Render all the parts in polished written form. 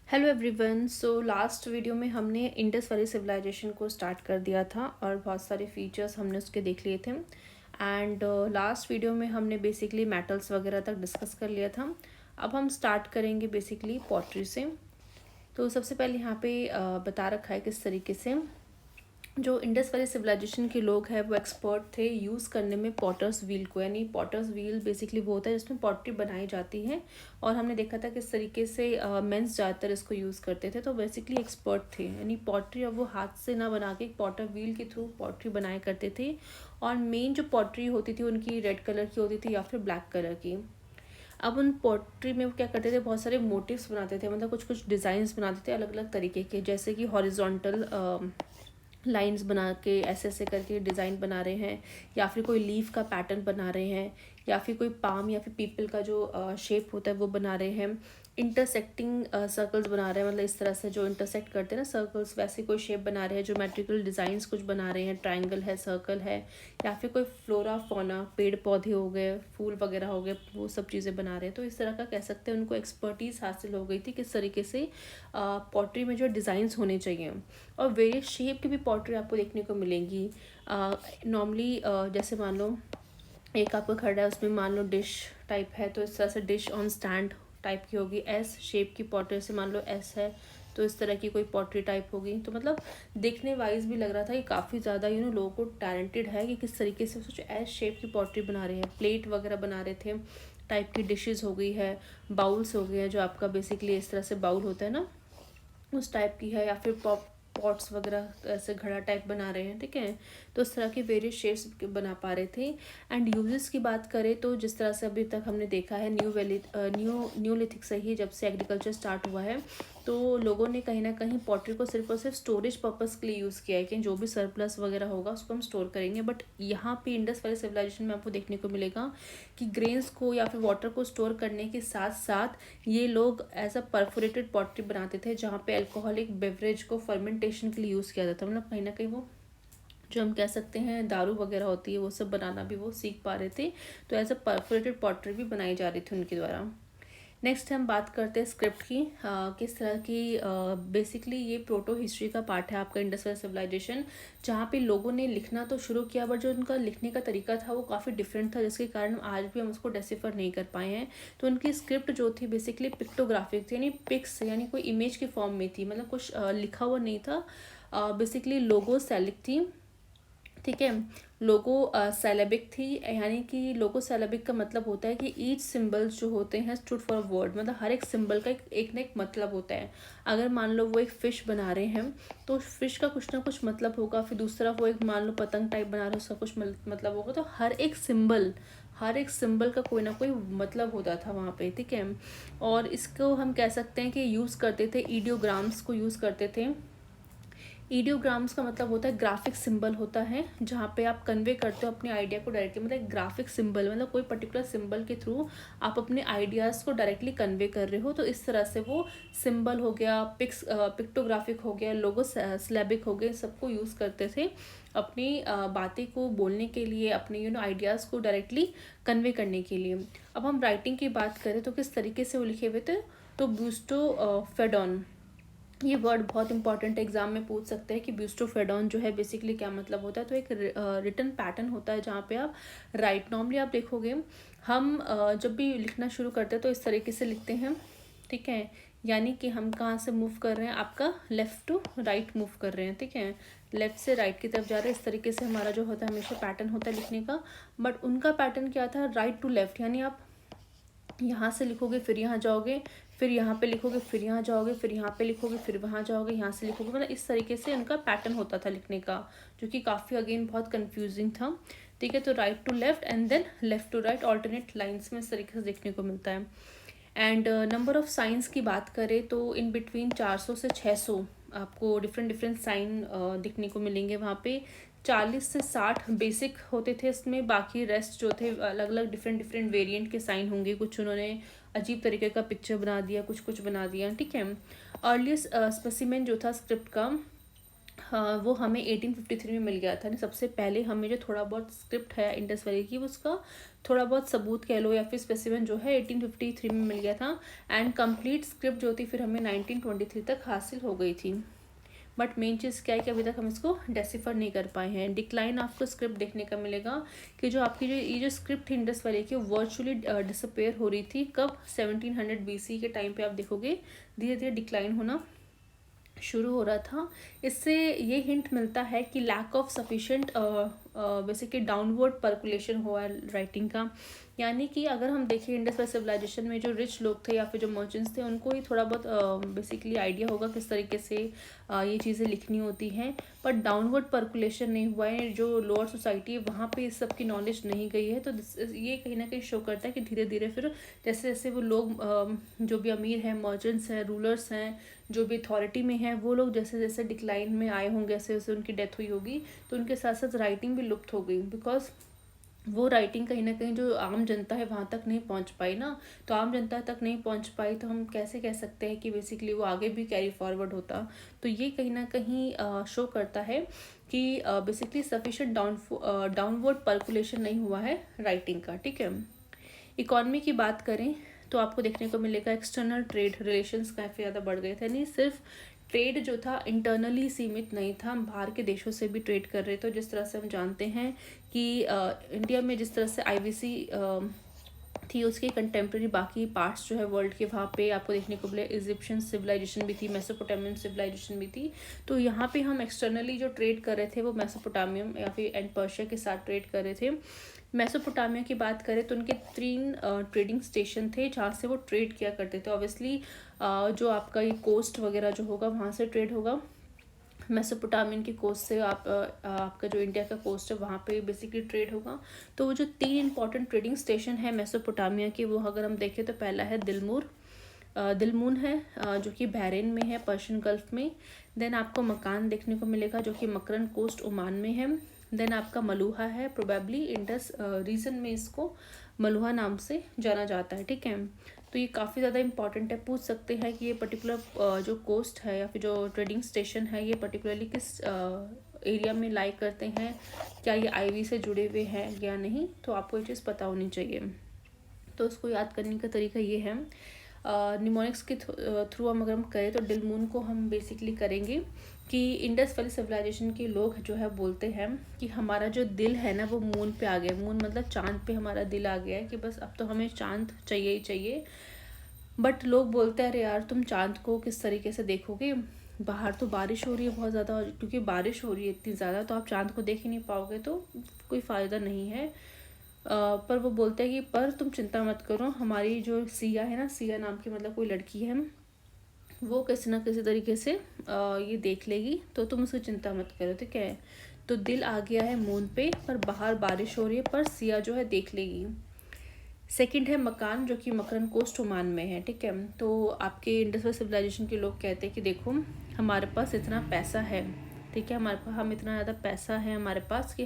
Hello everyone. So last video में हमने Indus valley civilisation को स्टार्ट कर दिया था और बहुत सारे फीचर्स हमने उसके देख लिए थे। एंड लास्ट वीडियो में हमने बेसिकली मेटल्स वगैरह तक डिस्कस कर लिया था। अब हम स्टार्ट करेंगे बेसिकली पॉटरी से। तो सबसे पहले यहाँ पे बता रखा है किस तरीके से जो इंडस वैली सिविलाइजेशन के लोग हैं वो एक्सपर्ट थे यूज़ करने में पॉटर्स व्हील को। यानी पॉटर्स व्हील बेसिकली वो होता है जिसमें पॉटरी बनाई जाती है, और हमने देखा था किस तरीके से मेंस ज़्यादातर इसको यूज़ करते थे। तो बेसिकली एक्सपर्ट थे, यानी पॉटरी अब वो हाथ से ना बना के पॉटर व्हील के थ्रू पॉटरी बनाया करते थे। और मेन जो पॉटरी होती थी उनकी रेड कलर की होती थी या फिर ब्लैक कलर की। अब उन पॉटरी में वो क्या करते थे, बहुत सारे मोटिव्स बनाते थे, मतलब कुछ कुछ डिज़ाइंस बनाते थे अलग अलग तरीके के, जैसे कि हॉरिजॉन्टल लाइंस बना के ऐसे ऐसे करके डिज़ाइन बना रहे हैं, या फिर कोई लीफ का पैटर्न बना रहे हैं, या फिर कोई पाम या फिर पीपल का जो शेप होता है वो बना रहे हैं। इंटरसेक्टिंग सर्कल्स बना रहे हैं, मतलब इस तरह से जो इंटरसेक्ट करते हैं ना सर्कल्स, वैसे कोई शेप बना रहे हैं। ज्योमेट्रिकल डिज़ाइंस कुछ बना रहे हैं, ट्रायंगल है, सर्कल है, या फिर कोई फ्लोरा फौना, पेड़ पौधे हो गए, फूल वगैरह हो गए, वो सब चीज़ें बना रहे हैं। तो इस तरह का कह सकते हैं उनको एक्सपर्टीज़ हासिल हो गई थी किस तरीके से पॉटरी में जो डिज़ाइंस होने चाहिए। और वेरियस शेप की भी पॉटरी आपको देखने को मिलेंगी। नॉर्मली जैसे मान लो एक आपका खड़ा है, उसमें मान लो डिश टाइप है, तो इस तरह से डिश ऑन स्टैंड टाइप की होगी। एस शेप की पॉटरी से मान लो एस है, तो इस तरह की कोई पॉटरी टाइप होगी। तो मतलब देखने वाइज भी लग रहा था कि काफ़ी ज़्यादा लोगों को टैलेंटेड है कि किस तरीके से सोचो एस शेप की पॉटरी बना रहे हैं। प्लेट वगैरह बना रहे थे, टाइप की डिशेस हो गई है, बाउल्स हो गए हैं, जो आपका बेसिकली इस तरह से बाउल होता है ना, उस टाइप की है, या फिर पॉट्स वगैरह ऐसे घड़ा टाइप बना रहे हैं। ठीक है, तो इस तरह के वेरियस शेप्स बना पा रहे थे। एंड यूजेस की बात करें तो जिस तरह से अभी तक हमने देखा है न्यूलिथिक से ही, जब से एग्रीकल्चर स्टार्ट हुआ है, तो लोगों ने कहीं ना कहीं पॉटरी को सिर्फ और सिर्फ स्टोरेज पर्पस के लिए यूज़ किया है कि जो भी सरप्लस वगैरह होगा उसको हम स्टोर करेंगे। बट यहाँ पे इंडस वैली सिविलाइजेशन में आपको देखने को मिलेगा कि ग्रेन्स को या फिर वाटर को स्टोर करने के साथ साथ ये लोग एज अ परफोरेटेड पॉटरी बनाते थे, जहाँ पे अल्कोहलिक बेवरेज को फर्मेंटेशन के लिए यूज़ किया जाता है। मतलब कहीं ना कहीं वो जो हम कह सकते हैं दारू वगैरह होती है वो सब बनाना भी वो सीख पा रहे थे। तो एज अ परफोरेटेड पॉटरी भी बनाई जा रही थी उनके द्वारा। नेक्स्ट हम बात करते हैं स्क्रिप्ट की। किस तरह की बेसिकली ये प्रोटो हिस्ट्री का पार्ट है आपका इंडस वैली सिविलाइजेशन, जहाँ पे लोगों ने लिखना तो शुरू किया, बट जो उनका लिखने का तरीका था वो काफ़ी डिफरेंट था, जिसके कारण आज भी हम उसको डेसिफर नहीं कर पाए हैं। तो उनकी स्क्रिप्ट जो थी बेसिकली पिक्टोग्राफिक थी, यानी पिक्स, यानी कोई इमेज के फॉर्म में थी, मतलब कुछ लिखा हुआ नहीं था। बेसिकली लोगो सेलिक थी। ठीक है, लोगो सेलेबिक थी, यानी कि लोगो सेलेबिक का मतलब होता है कि ईच सिंबल्स जो होते हैं स्टूड फॉर वर्ड, मतलब हर एक सिंबल का एक ना एक मतलब होता है। अगर मान लो वो एक फ़िश बना रहे हैं तो फ़िश का कुछ ना कुछ मतलब होगा, फिर दूसरा वो एक मान लो पतंग टाइप बना रहे हैं उसका कुछ मतलब होगा। तो हर एक सिंबल का कोई ना कोई मतलब होता था वहाँ पे। ठीक है, और इसको हम कह सकते हैं कि यूज़ करते थे, ईडियोग्राम्स को यूज़ करते थे। ईडियोग्राम्स का मतलब होता है ग्राफिक सिंबल होता है, जहाँ पे आप कन्वे करते हो अपने आइडिया को डायरेक्टली, मतलब एक ग्राफिक सिंबल मतलब कोई पर्टिकुलर सिंबल के थ्रू आप अपने आइडियाज़ को डायरेक्टली कन्वे कर रहे हो। तो इस तरह से वो सिंबल हो गया, पिक्टोग्राफिक हो गया, लोगो स्लैबिक हो गए, सबको यूज़ करते थे अपनी बातें को बोलने के लिए, अपने आइडियाज़ को डायरेक्टली कन्वे करने के लिए। अब हम राइटिंग की बात करें तो किस तरीके से वो लिखे हुए थे, तो ब्यूस्टो फेडॉन, ये वर्ड बहुत इंपॉर्टेंट एग्जाम में पूछ सकते हैं कि ब्यूस्टोफेडॉन जो है बेसिकली क्या मतलब होता है। तो एक रिटन पैटर्न होता है जहाँ पे आप राइट, नॉर्मली आप देखोगे हम जब भी लिखना शुरू करते हैं तो इस तरीके से लिखते हैं। ठीक है, यानी कि हम कहाँ से मूव कर रहे हैं, आपका लेफ़्ट टू राइट मूव कर रहे हैं। ठीक है, लेफ़्ट से राइट की तरफ जा रहे हैं, इस तरीके से हमारा जो होता है हमेशा पैटर्न होता है लिखने का। बट उनका पैटर्न क्या था, राइट टू लेफ़्ट, यानी आप यहाँ से लिखोगे फिर यहाँ जाओगे, फिर यहाँ पे लिखोगे फिर यहाँ जाओगे, फिर यहाँ पे लिखोगे फिर वहाँ जाओगे, यहाँ से लिखोगे, मतलब इस तरीके से उनका पैटर्न होता था लिखने का, जो कि काफ़ी अगेन बहुत कंफ्यूजिंग था। ठीक है, तो right to left and then left to right, alternate lines में इस तरीके से देखने को मिलता है। एंड नंबर ऑफ साइंस की बात करें तो इन बिटवीन 400 से 600 आपको डिफरेंट डिफरेंट साइन दिखने को मिलेंगे वहाँ पे। 40 से 60 बेसिक होते थे इसमें, बाकी रेस्ट जो थे अलग अलग डिफरेंट डिफरेंट वेरिएंट के साइन होंगे। कुछ उन्होंने अजीब तरीके का पिक्चर बना दिया, कुछ कुछ बना दिया। ठीक है, अर्लीस्ट स्पेसिमेन जो था स्क्रिप्ट का वो हमें 1853 में मिल गया था। सबसे पहले हमें जो थोड़ा बहुत स्क्रिप्ट है इंडस वैली की, उसका थोड़ा बहुत सबूत कह लो या फिर स्पेसिमेन जो है 1853 में मिल गया था। एंड कंप्लीट स्क्रिप्ट जो थी फिर हमें 1923 तक हासिल हो गई थी। बट मेन चीज़ क्या है कि अभी तक हम इसको डेसिफर नहीं कर पाए हैं। डिक्लाइन आपको स्क्रिप्ट देखने का मिलेगा कि जो आपकी ये जो स्क्रिप्ट थी इंडस वैली की, वर्चुअली डिसअपेयर हो रही थी। कब? 1700 BC के टाइम पे आप देखोगे धीरे धीरे डिक्लाइन होना शुरू हो रहा था। इससे ये हिंट मिलता है कि lack of sufficient basically downward percolation हुआ है राइटिंग का। यानी कि अगर हम देखें इंडस वैली सिविलाइजेशन में जो रिच लोग थे या फिर जो मर्चेंट्स थे, उनको ही थोड़ा बहुत बेसिकली आइडिया होगा किस तरीके से ये चीज़ें लिखनी होती हैं, पर डाउनवर्ड पर्कुलेशन नहीं हुआ है। जो लोअर सोसाइटी है वहाँ पे इस सब की नॉलेज नहीं गई है। तो ये कहीं ना कहीं शो करता है कि धीरे धीरे फिर जैसे जैसे वो लोग जो भी अमीर हैं, मर्चेंट्स हैं, रूलर्स हैं, जो भी अथॉरिटी में हैं, वो लोग जैसे जैसे डिक्लाइन में आए होंगे, जैसे जैसे उनकी डेथ हुई होगी, तो उनके साथ साथ राइटिंग भी लुप्त हो गई। बिकॉज वो राइटिंग कहीं ना कहीं जो आम जनता है वहाँ तक नहीं पहुँच पाई ना। तो आम जनता तक नहीं पहुँच पाई तो हम कैसे कह सकते हैं कि बेसिकली वो आगे भी कैरी फॉरवर्ड होता। तो ये कहीं ना कहीं शो करता है कि बेसिकली सफिशिएंट डाउनवर्ड पर्कुलेशन नहीं हुआ है राइटिंग का। ठीक है, इकॉनमी की बात करें तो आपको देखने को मिलेगा एक्सटर्नल ट्रेड रिलेशंस काफ़ी ज़्यादा बढ़ गए थे। नहीं सिर्फ ट्रेड जो था इंटरनली सीमित नहीं था, हम बाहर के देशों से भी ट्रेड कर रहे थे। जिस तरह से हम जानते हैं कि इंडिया में जिस तरह से आईवीसी थी, उसके कंटेम्प्रेरी बाकी पार्ट्स जो है वर्ल्ड के, वहाँ पे आपको देखने को मिले इजिप्शियन सिविलाइजेशन भी थी, मेसोपोटामियन सिविलाइजेशन भी थी। तो यहाँ पे हम एक्सटर्नली जो ट्रेड कर रहे थे वो मेसोपोटामियम या फिर एंड पर्शिया के साथ ट्रेड कर रहे थे। मेसोपोटामिया की बात करें तो उनके 3 ट्रेडिंग स्टेशन थे जहाँ से वो ट्रेड किया करते थे। ऑब्वियसली जो आपका ये कोस्ट वगैरह जो होगा वहाँ से ट्रेड होगा। मेसोपोटामियन की कोस्ट से आपका जो इंडिया का कोस्ट है वहाँ पे बेसिकली ट्रेड होगा। तो वो जो 3 इंपॉर्टेंट ट्रेडिंग स्टेशन है मेसोपोटामिया के, वो अगर हम देखें तो पहला है दिलमून है जो कि बहरीन में है, पर्शियन गल्फ में। देन आपको मकान देखने को मिलेगा जो कि मकरन कोस्ट ओमान में है। देन आपका मलुहा है, प्रोबेबली इंडस रीजन में इसको मलुहा नाम से जाना जाता है। ठीक है, तो ये काफ़ी ज़्यादा इंपॉर्टेंट है। पूछ सकते हैं कि ये पर्टिकुलर जो कोस्ट है या फिर जो ट्रेडिंग स्टेशन है ये पर्टिकुलरली किस एरिया में लाई करते हैं, क्या ये आईवी से जुड़े हुए हैं या नहीं, तो आपको ये चीज़ पता होनी चाहिए। तो उसको याद करने का तरीका ये है, निमोनिक्स के थ्रू हम अगर हम करें तो दिलमून को हम बेसिकली करेंगे कि इंडस वैली सिविलाइजेशन के लोग जो है बोलते हैं कि हमारा जो दिल है ना वो मून पे आ गया। मून मतलब चांद पे हमारा दिल आ गया है कि बस अब तो हमें चांद चाहिए ही चाहिए। बट लोग बोलते हैं अरे यार तुम चांद को किस तरीके से देखोगे, बाहर तो बारिश हो रही है बहुत ज़्यादा, क्योंकि बारिश हो रही है इतनी ज़्यादा तो आप चांद को देख ही नहीं पाओगे, तो कोई फ़ायदा नहीं है। पर वो बोलते हैं कि पर तुम चिंता मत करो, हमारी जो सिया है ना, सिया नाम की मतलब कोई लड़की है, वो किसी ना किसी तरीके से ये देख लेगी, तो तुम उसकी चिंता मत करो। तो क्या है, तो दिल आ गया है मून पे, पर बाहर बारिश हो रही है, पर सिया जो है देख लेगी। सेकंड है मकान जो कि मकरन कोस्ट ओमान में है। ठीक है, तो आपके इंडस वैली सिविलाइजेशन के लोग कहते हैं कि देखो हमारे पास इतना पैसा है, ठीक है, हम इतना ज़्यादा पैसा है हमारे पास कि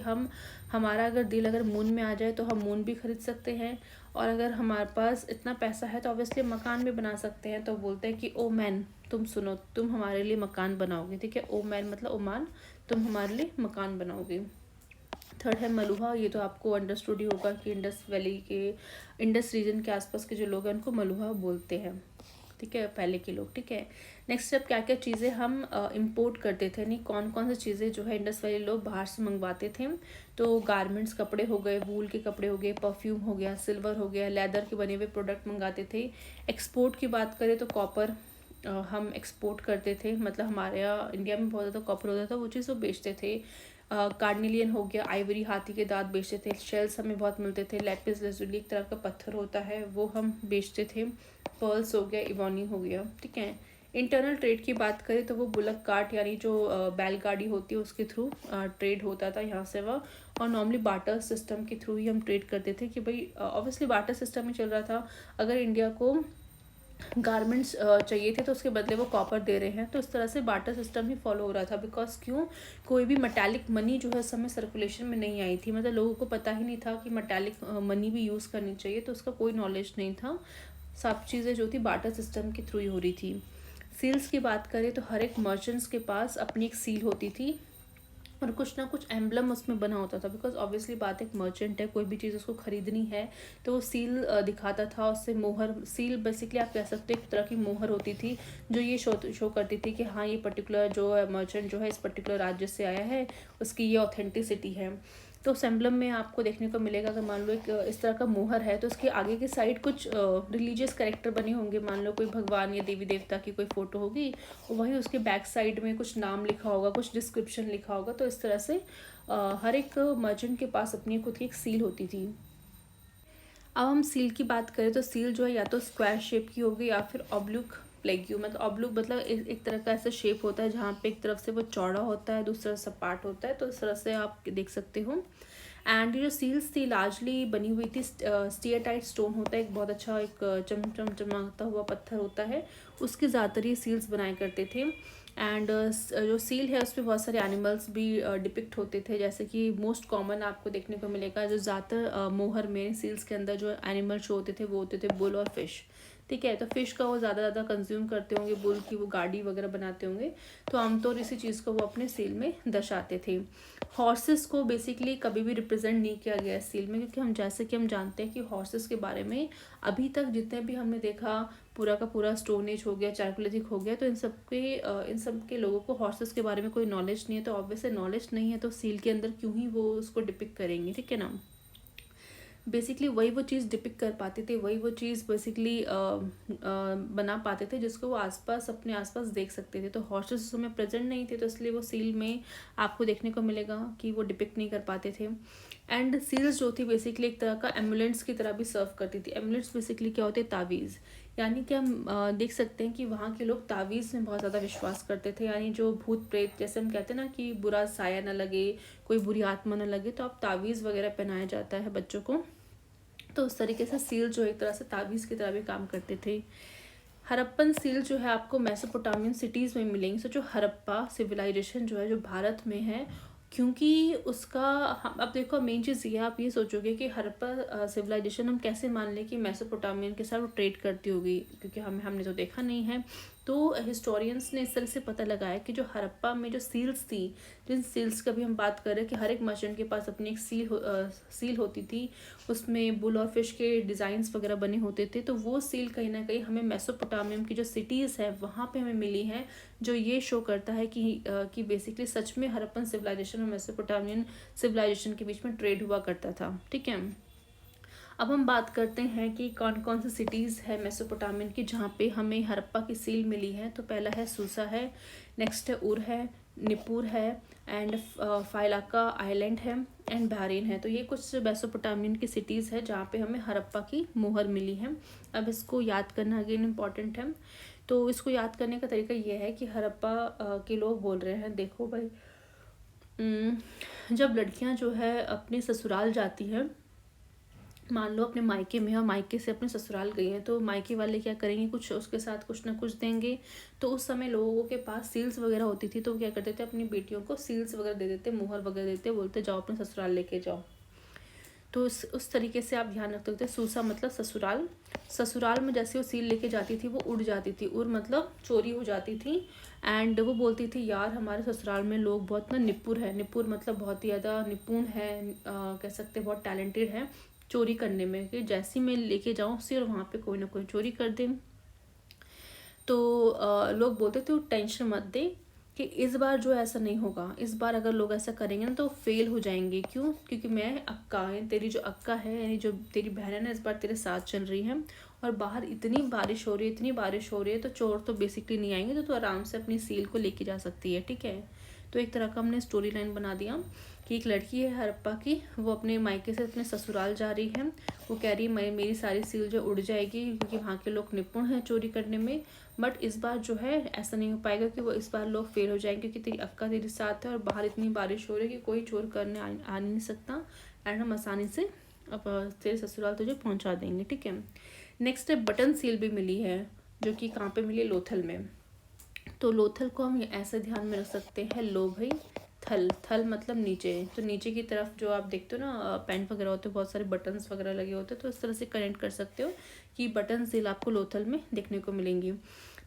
हमारा अगर दिल अगर मून में आ जाए तो हम मून भी खरीद सकते हैं, और अगर हमारे पास इतना पैसा है तो ऑब्वियसली मकान भी बना सकते हैं। तो बोलते हैं कि ओ मैन तुम सुनो, तुम हमारे लिए मकान बनाओगे। ठीक है, ओ मैन मतलब ओमान, तुम हमारे लिए मकान बनाओगे। थर्ड है मलुहा, ये तो आपको अंडरस्टूड ही होगा कि इंडस वैली के, इंडस रीजन के आसपास के जो लोग हैं उनको मलुहा बोलते हैं। ठीक है, पहले के लोग। ठीक है, नेक्स्ट स्टेप क्या क्या चीज़ें हम इंपोर्ट करते थे, नहीं कौन कौन सी चीज़ें जो है इंडस वैली लोग बाहर से मंगवाते थे। तो गारमेंट्स, कपड़े हो गए, वूल के कपड़े हो गए, परफ्यूम हो गया, सिल्वर हो गया, लेदर के बने हुए प्रोडक्ट मंगाते थे। एक्सपोर्ट की बात करें तो कॉपर हम एक्सपोर्ट करते थे, मतलब हमारे यहाँ इंडिया में बहुत ज़्यादा कॉपर होता था, वो चीज़ वो बेचते थे। कार्निलियन हो गया, आइवरी हाथी के दांत बेचते थे। शेल्स हमें बहुत मिलते थे। लैपिस lazuli एक तरह का पत्थर होता है, वो हम बेचते थे। पर्ल्स हो गया, इवोनी हो गया। ठीक है, इंटरनल ट्रेड की बात करें तो वो बुलक कार्ट यानी जो बैलगाड़ी होती है उसके थ्रू ट्रेड होता था यहाँ से वह, और नॉर्मली बार्टर सिस्टम के थ्रू ही हम ट्रेड करते थे कि भाई ऑब्वियसली बार्टर सिस्टम ही चल रहा था। अगर इंडिया को गारमेंट्स चाहिए थे तो उसके बदले वो कॉपर दे रहे हैं, तो इस तरह से बार्टर सिस्टम ही फॉलो हो रहा था। बिकॉज क्यों, कोई भी मेटालिक मनी जो है उस समय सर्कुलेशन में नहीं आई थी, मतलब लोगों को पता ही नहीं था कि मेटालिक मनी भी यूज़ करनी चाहिए, तो उसका कोई नॉलेज नहीं था। सब चीज़ें जो थी बार्टर सिस्टम के थ्रू ही हो रही थी। सील्स की बात करें तो हर एक मर्चेंट्स के पास अपनी एक सील होती थी और कुछ ना कुछ एम्बलम उसमें बना होता था, बिकॉज ऑब्वियसली बात एक मर्चेंट है, कोई भी चीज़ उसको खरीदनी है तो वो सील दिखाता था, उससे मोहर, सील बेसिकली आप कह सकते हो एक तरह की मोहर होती थी जो ये शो करती थी कि हाँ ये पर्टिकुलर जो है मर्चेंट जो है इस पर्टिकुलर राज्य से आया है, उसकी ये ऑथेंटिसिटी है। तो उस एम्बलम में आपको देखने को मिलेगा अगर मान लो एक इस तरह का मोहर है तो उसके आगे की साइड कुछ रिलीजियस कैरेक्टर बने होंगे, मान लो कोई भगवान या देवी देवता की कोई फोटो होगी और वहीं उसके बैक साइड में कुछ नाम लिखा होगा, कुछ डिस्क्रिप्शन लिखा होगा। तो इस तरह से हर एक मर्चेंट के पास अपनी खुद की एक सील होती थी। अब हम सील की बात करें तो सील जो है या तो स्क्वायर शेप की होगी या फिर ऑब्लूक प्लेग्यू, मतलब ऑब्लूक मतलब एक तरह का ऐसा शेप होता है जहाँ पे एक तरफ से वो चौड़ा होता है, दूसरा सपाट होता है, तो इस तरह से आप देख सकते हो। एंड ये जो सील्स थी लार्जली बनी हुई थी, स्टीएटाइट स्टोन होता है एक बहुत अच्छा एक चमचमाता हुआ पत्थर होता है, उसके ज़्यादातर ये सील्स बनाए करते थे। एंड जो सील है उसमें बहुत सारे एनिमल्स भी डिपिक्ट होते थे, जैसे कि मोस्ट कॉमन आपको देखने को मिलेगा जो ज़्यादातर मोहर में सील्स के अंदर जो एनिमल शो होते थे वो होते थे बुल और फिश। ठीक है, तो फिश का वो ज़्यादा कंज्यूम करते होंगे, बुल की वो गाड़ी वगैरह बनाते होंगे, तो आमतौर इसी चीज़ को वो अपने सील में दर्शाते थे। हॉर्सेस को बेसिकली कभी भी रिप्रेजेंट नहीं किया गया सील में, क्योंकि हम जैसे कि हम जानते हैं कि हॉर्सेस के बारे में अभी तक जितने भी हमने देखा पूरा का पूरा स्टोन एज हो गया, चारकोलिथिक हो गया, तो इन सब के लोगों को हॉर्सेस के बारे में कोई नॉलेज नहीं है। तो ऑब्वियसली नॉलेज नहीं है तो सील के अंदर क्यों ही वो उसको डिपिक्ट करेंगे, ठीक है ना। बेसिकली वही वो चीज़ डिपिक्ट कर पाते थे, वही वो चीज़ बेसिकली बना पाते थे जिसको वो आसपास अपने आसपास देख सकते थे। तो हॉर्सेस उस समय प्रेजेंट नहीं थे तो इसलिए वो सील में आपको देखने को मिलेगा कि वो डिपिक्ट नहीं कर पाते थे। एंड सील्स जो थी बेसिकली एक तरह का एम्बुलेंस की तरह भी सर्व करती थी। एम्बुलेंस बेसिकली क्या होते हैं, तावीज़, यानी कि हम देख सकते हैं कि वहाँ के लोग तावीज़ में बहुत ज़्यादा विश्वास करते थे, यानी जो भूत प्रेत जैसे हम कहते हैं ना कि बुरा साया न लगे, कोई बुरी आत्मा न लगे, तो आप तावीज़ वगैरह पहनाया जाता है बच्चों को। तो उस तरीके से सील जो एक तरह से तावीज़ की तरह भी काम करते थे। हड़प्पन सील जो है आपको मेसोपोटामियन सिटीज़ में मिलेंगे। सोचो हड़प्पा सिविलाइजेशन जो है जो भारत में है, क्योंकि उसका अब देखो मेन चीज़ ये आप ये सोचोगे कि हड़प्पा सिविलाइजेशन हम कैसे मान लें कि मेसोपोटामियन के साथ वो ट्रेड करती होगी, क्योंकि हमने तो देखा नहीं है। तो हिस्टोरियंस ने इस तरह से पता लगाया कि जो हड़प्पा में जो सील्स थी, जिन सील्स का भी हम बात कर रहे हैं कि हर एक मर्चेंट के पास अपनी एक सील होती थी, उसमें बुल और फिश के डिज़ाइंस वगैरह बने होते थे, तो वो सील कहीं ना कहीं हमें मेसोपोटामियम की जो सिटीज़ है वहाँ पे हमें मिली है, जो ये शो करता है कि बेसिकली सच में हड़प्पन सिविलाइजेशन और मेसोपोटामियन सिविलाइजेशन के बीच में ट्रेड हुआ करता था। ठीक है, अब हम बात करते हैं कि कौन कौन सी सिटीज़ है मेसोपोटामियन की जहाँ पे हमें हड़प्पा की सील मिली है। तो पहला है सूसा है, नेक्स्ट है उर है, निपुर है, एंड फाइलाका आइलैंड है, एंड बहरीन है। तो ये कुछ मेसोपोटामियन की सिटीज़ है जहाँ पे हमें हड़प्पा की मोहर मिली है। अब इसको याद करना अगेन इम्पॉर्टेंट है। तो इसको याद करने का तरीका ये है कि हड़प्पा के लोग बोल रहे हैं, देखो भाई, जब लड़कियां जो है अपने ससुराल जाती हैं, मान लो अपने मायके में और मायके से अपने ससुराल गई हैं, तो मायके वाले क्या करेंगे, कुछ उसके साथ कुछ ना कुछ देंगे। तो उस समय लोगों के पास सील्स वगैरह होती थी, तो वो क्या करते थे अपनी बेटियों को सील्स वगैरह दे देते, मुहर वगैरह देते, बोलते जाओ अपने ससुराल लेके जाओ। तो उस तरीके से आप ध्यान रखते होते। सूसा मतलब ससुराल, ससुराल में जैसे वो सील लेके जाती थी वो उड़ जाती थी, उड़ मतलब चोरी हो जाती थी। एंड वो बोलती थी यार हमारे ससुराल में लोग बहुत ना निपुर है, निपुर मतलब बहुत ही ज़्यादा निपुण है, कह सकते बहुत टैलेंटेड है चोरी करने में, कि जैसी मैं लेके जाऊँ सिर्फ वहाँ पे कोई ना कोई चोरी कर दे। तो लोग बोलते थे टेंशन मत दे कि इस बार जो ऐसा नहीं होगा, इस बार अगर लोग ऐसा करेंगे ना तो फेल हो जाएंगे। क्यों? क्योंकि मैं अक्का है, तेरी जो अक्का है यानी जो तेरी बहन है ना, इस बार तेरे साथ चल रही है, और बाहर इतनी बारिश हो रही है, इतनी बारिश हो रही है, तो चोर तो बेसिकली नहीं आएंगे, तो तू आराम से अपनी सील को लेके जा सकती है। ठीक है, तो एक तरह का हमने स्टोरी लाइन बना दिया कि एक लड़की है हड़प्पा की, वो अपने मायके से अपने ससुराल जा रही है, वो कह रही है मेरी सारी सील जो उड़ जाएगी, क्योंकि वहाँ के लोग निपुण हैं चोरी करने में, बट इस बार जो है ऐसा नहीं हो पाएगा, कि वो इस बार लोग फेल हो जाएंगे, क्योंकि तेरी अक्का तेरे साथ है और बाहर इतनी बारिश हो रही है कि कोई चोर करने आ नहीं सकता, एंड हम आसानी से अब तेरे ससुराल तुझे पहुँचा देंगे। ठीक है, नेक्स्ट है बटन सील भी मिली है, जो कि कहाँ पे मिली, लोथल में। तो लोथल को हम ऐसे ध्यान में रख सकते हैं, लो भाई थल, थल मतलब नीचे, तो नीचे की तरफ जो आप देखते हो ना पैंट वगैरह होते हैं, बहुत सारे बटन्स वगैरह लगे होते हैं, तो इस तरह से कनेक्ट कर सकते हो कि बटन सील आपको लोथल में देखने को मिलेंगी।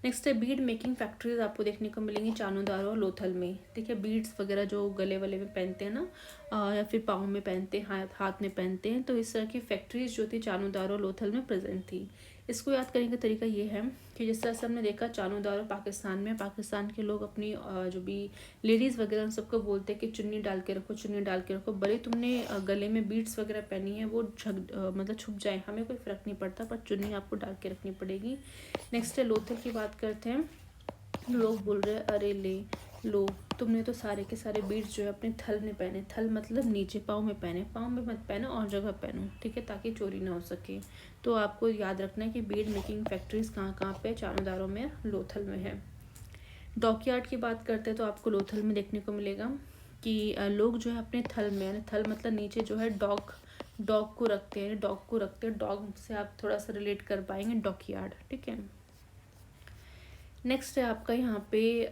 नेक्स्ट है बीड मेकिंग फैक्ट्रीज आपको देखने को मिलेंगी चानोदारो और लोथल में। ठीक है, बीड्स वगैरह जो गले वले में पहनते हैं ना, या फिर पाँव में पहनते हैं, हाथ में पहनते हैं, तो इस तरह की फैक्ट्रीज जो थी चानोदारो लोथल में प्रेजेंट थी। इसको याद करने का तरीका ये है कि जिस तरह से हमने देखा चानोदारो पाकिस्तान में, पाकिस्तान के लोग अपनी जो भी लेडीज़ वगैरह उन सबको बोलते हैं कि चुन्नी डाल के रखो, चुन्नी डाल के रखो, भले तुमने गले में बीड्स वगैरह पहनी है वो मतलब छुप जाए, हमें कोई फ़र्क नहीं पड़ता, पर चुन्नी आपको डाल के रखनी पड़ेगी। नेक्स्ट है लोथल की बात करते हैं। लोग बोल रहे हैं अरे ले लो, तुमने तो सारे के सारे बीड्स जो है अपने थल में पहने, थल मतलब नीचे पाँव में पहने, पाँव में मत पहनो और जगह पहनो, ठीक है, ताकि चोरी ना हो सके। तो आपको याद रखना है कि बीड मेकिंग फैक्ट्रीज कहाँ कहाँ पे, चानोदारो में, लोथल में है। डॉकयार्ड की बात करते हैं तो आपको लोथल में देखने को मिलेगा कि लोग जो है अपने थल में, थल मतलब नीचे जो है डॉग को रखते हैं, डॉग से आप थोड़ा सा रिलेट कर पाएंगे, डॉकयार्ड। ठीक है, नेक्स्ट है आपका यहाँ पे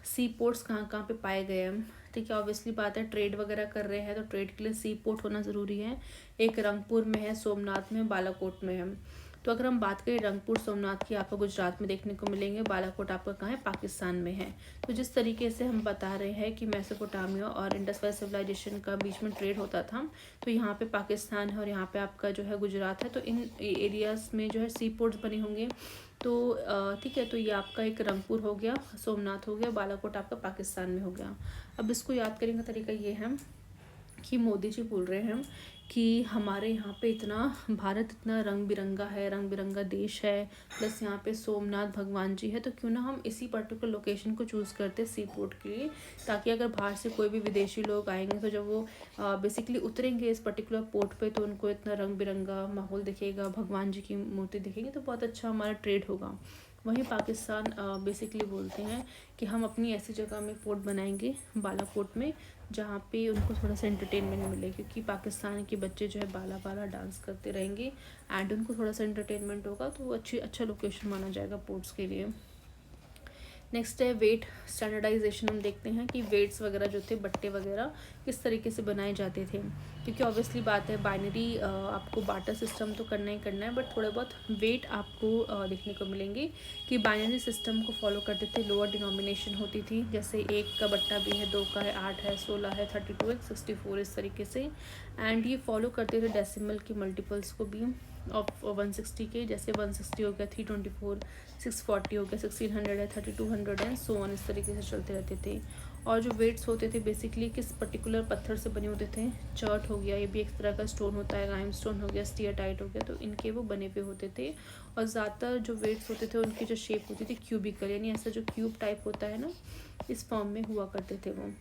सी पोर्ट्स कहाँ कहाँ पे पाए गए हैं। ठीक है, ऑब्वियसली बात है, ट्रेड वगैरह कर रहे हैं तो ट्रेड के लिए सी पोर्ट होना ज़रूरी है। एक रंगपुर में है, सोमनाथ में, बालाकोट में है। तो अगर हम बात करें रंगपुर सोमनाथ की, आपको गुजरात में देखने को मिलेंगे, बालाकोट आपका कहाँ है, पाकिस्तान में है। तो जिस तरीके से हम बता रहे हैं कि मेसोपोटामिया और इंडस वैली सिविलाइजेशन का बीच में ट्रेड होता था, तो यहाँ पे पाकिस्तान है और यहाँ पे आपका जो है गुजरात है, तो इन एरियाज़ में जो है सी पोर्ट्स बने होंगे। तो ठीक है, तो ये आपका एक रंगपुर हो गया, सोमनाथ हो गया, बालाकोट आपका पाकिस्तान में हो गया। अब इसको याद करने का तरीका ये है कि मोदी जी बोल रहे हैं कि हमारे यहाँ पे इतना, भारत इतना रंग बिरंगा है, रंग बिरंगा देश है, प्लस यहाँ पे सोमनाथ भगवान जी है, तो क्यों ना हम इसी पर्टिकुलर लोकेशन को चूज़ करते सी पोर्ट के लिए, ताकि अगर बाहर से कोई भी विदेशी लोग आएंगे तो जब वो बेसिकली उतरेंगे इस पर्टिकुलर पोर्ट पे, तो उनको इतना रंग बिरंगा माहौल दिखेगा, भगवान जी की मूर्ति दिखेगी, तो बहुत अच्छा हमारा ट्रेड होगा। वहीं पाकिस्तान बेसिकली बोलते हैं कि हम अपनी ऐसी जगह में फोर्ट बनाएंगे, बालाकोट में, जहाँ पे उनको थोड़ा सा एंटरटेनमेंट मिले, क्योंकि पाकिस्तान के बच्चे जो है बाला बाला डांस करते रहेंगे एंड उनको थोड़ा सा एंटरटेनमेंट होगा, तो वो अच्छा लोकेशन माना जाएगा पोर्ट्स के लिए। नेक्स्ट है वेट स्टैंडर्डाइजेशन। हम देखते हैं कि वेट्स वगैरह जो थे, बट्टे वगैरह किस तरीके से बनाए जाते थे, क्योंकि ऑब्वियसली बात है बाइनरी आपको बाटर सिस्टम तो करना ही करना है, बट थोड़े बहुत वेट आपको देखने को मिलेंगे कि बाइनरी सिस्टम को फॉलो करते थे। लोअर डिनोमिनेशन होती थी, जैसे 1 का बट्टा भी है, 2 का है, 8 है, 16 है, 32 है, 64, इस तरीके से। एंड ये फॉलो करते थे डेसिमल के मल्टीपल्स को भी ऑफ 160 के, जैसे 160 हो गया, 324, 640 हो गया, 1600 है, 3200 है, सो ऑन, इस तरीके से चलते रहते थे। और जो वेट्स होते थे बेसिकली किस पर्टिकुलर पत्थर से बने होते थे, चर्ट हो गया, ये भी एक तरह का स्टोन होता है, लाइम स्टोन हो गया, स्टीयरटाइट हो गया, तो इनके वो बने हुए होते थे। और ज़्यादातर जो वेट्स होते थे उनकी जो शेप होती थी क्यूबिकल, यानी ऐसा जो क्यूब टाइप होता है ना, इस फॉर्म में हुआ करते थे वो।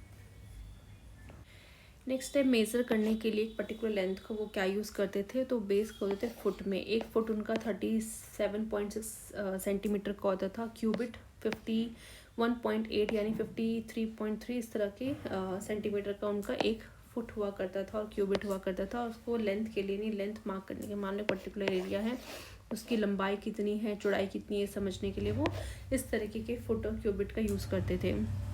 नेक्स्ट है मेज़र करने के लिए एक पर्टिकुलर लेंथ को वो क्या यूज़ करते थे, तो बेस होते थे फुट में। 1 फुट उनका 37.6 सेंटीमीटर का होता था, क्यूबिट 51.8 यानी 53.3 इस तरह के सेंटीमीटर का उनका 1 फुट हुआ करता था और क्यूबिट हुआ करता था। और उसको लेंथ के लिए नहीं, लेंथ मार्क करने के, मान लो पर्टिकुलर एरिया है, उसकी लंबाई कितनी है, चौड़ाई कितनी है, समझने के लिए वो इस तरीके के फुट और क्यूबिट का यूज़ करते थे।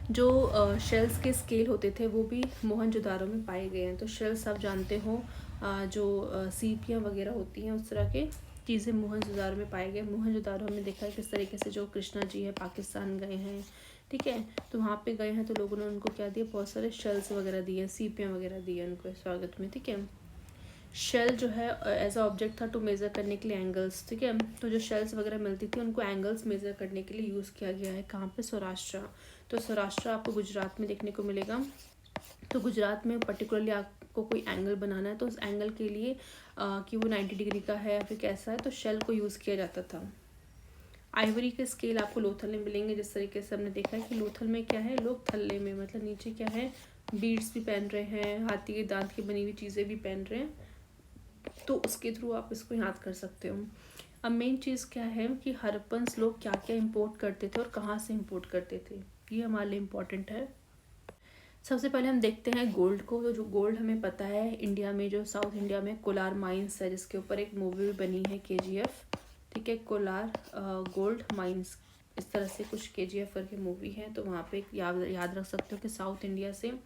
जो शेल्स के स्केल होते थे वो भी मोहनजोदारो में पाए गए हैं। तो शेल्स आप जानते हो, जो सीपियाँ वगैरह होती हैं, उस तरह के चीज़ें मोहनजोदारो में पाए गए। मोहनजोदारो में देखा है किस तरीके से जो कृष्णा जी है पाकिस्तान गए हैं, ठीक है, तो वहाँ पे गए हैं तो लोगों ने उनको क्या दिया, बहुत सारे शेल्स वगैरह दिए, सीपियाँ वगैरह दिए उनको स्वागत में। ठीक है, शेल जो है एज अ ऑब्जेक्ट था टू मेज़र करने के लिए एंगल्स। ठीक है, तो जो शेल्स वगैरह मिलती थी उनको एंगल्स मेज़र करने के लिए यूज़ किया गया है। कहाँ पे, सौराष्ट्र। तो सौराष्ट्र आपको गुजरात में देखने को मिलेगा। तो गुजरात में पर्टिकुलरली आपको कोई एंगल बनाना है तो उस एंगल के लिए कि वो 90 डिग्री का है या फिर कैसा है, तो शेल को यूज़ किया जाता था। आइवरी के स्केल आपको लोथल में मिलेंगे। जिस तरीके से हमने देखा है कि लोथल में क्या है, लोग थल्ले में, मतलब नीचे क्या है, बीड्स भी पहन रहे हैं, हाथी के दांत की बनी हुई चीज़ें भी पहन रहे हैं, तो उसके थ्रू आप इसको याद कर सकते हो। अब मेन चीज़ क्या है कि हड़प्पन्स लोग क्या क्या इंपोर्ट करते थे और कहाँ से इंपोर्ट करते थे, ये हमारे लिए इम्पोर्टेंट है। सबसे पहले हम देखते हैं गोल्ड को। तो जो गोल्ड हमें पता है, इंडिया में जो साउथ इंडिया में कोलार माइंस है, जिसके ऊपर एक मूवी भी बनी है KGF। ठीक है, कोलार गोल्ड माइंस, इस तरह से कुछ KGF करके मूवी है, तो वहाँ पे याद रख सकते हो कि साउथ इंडिया से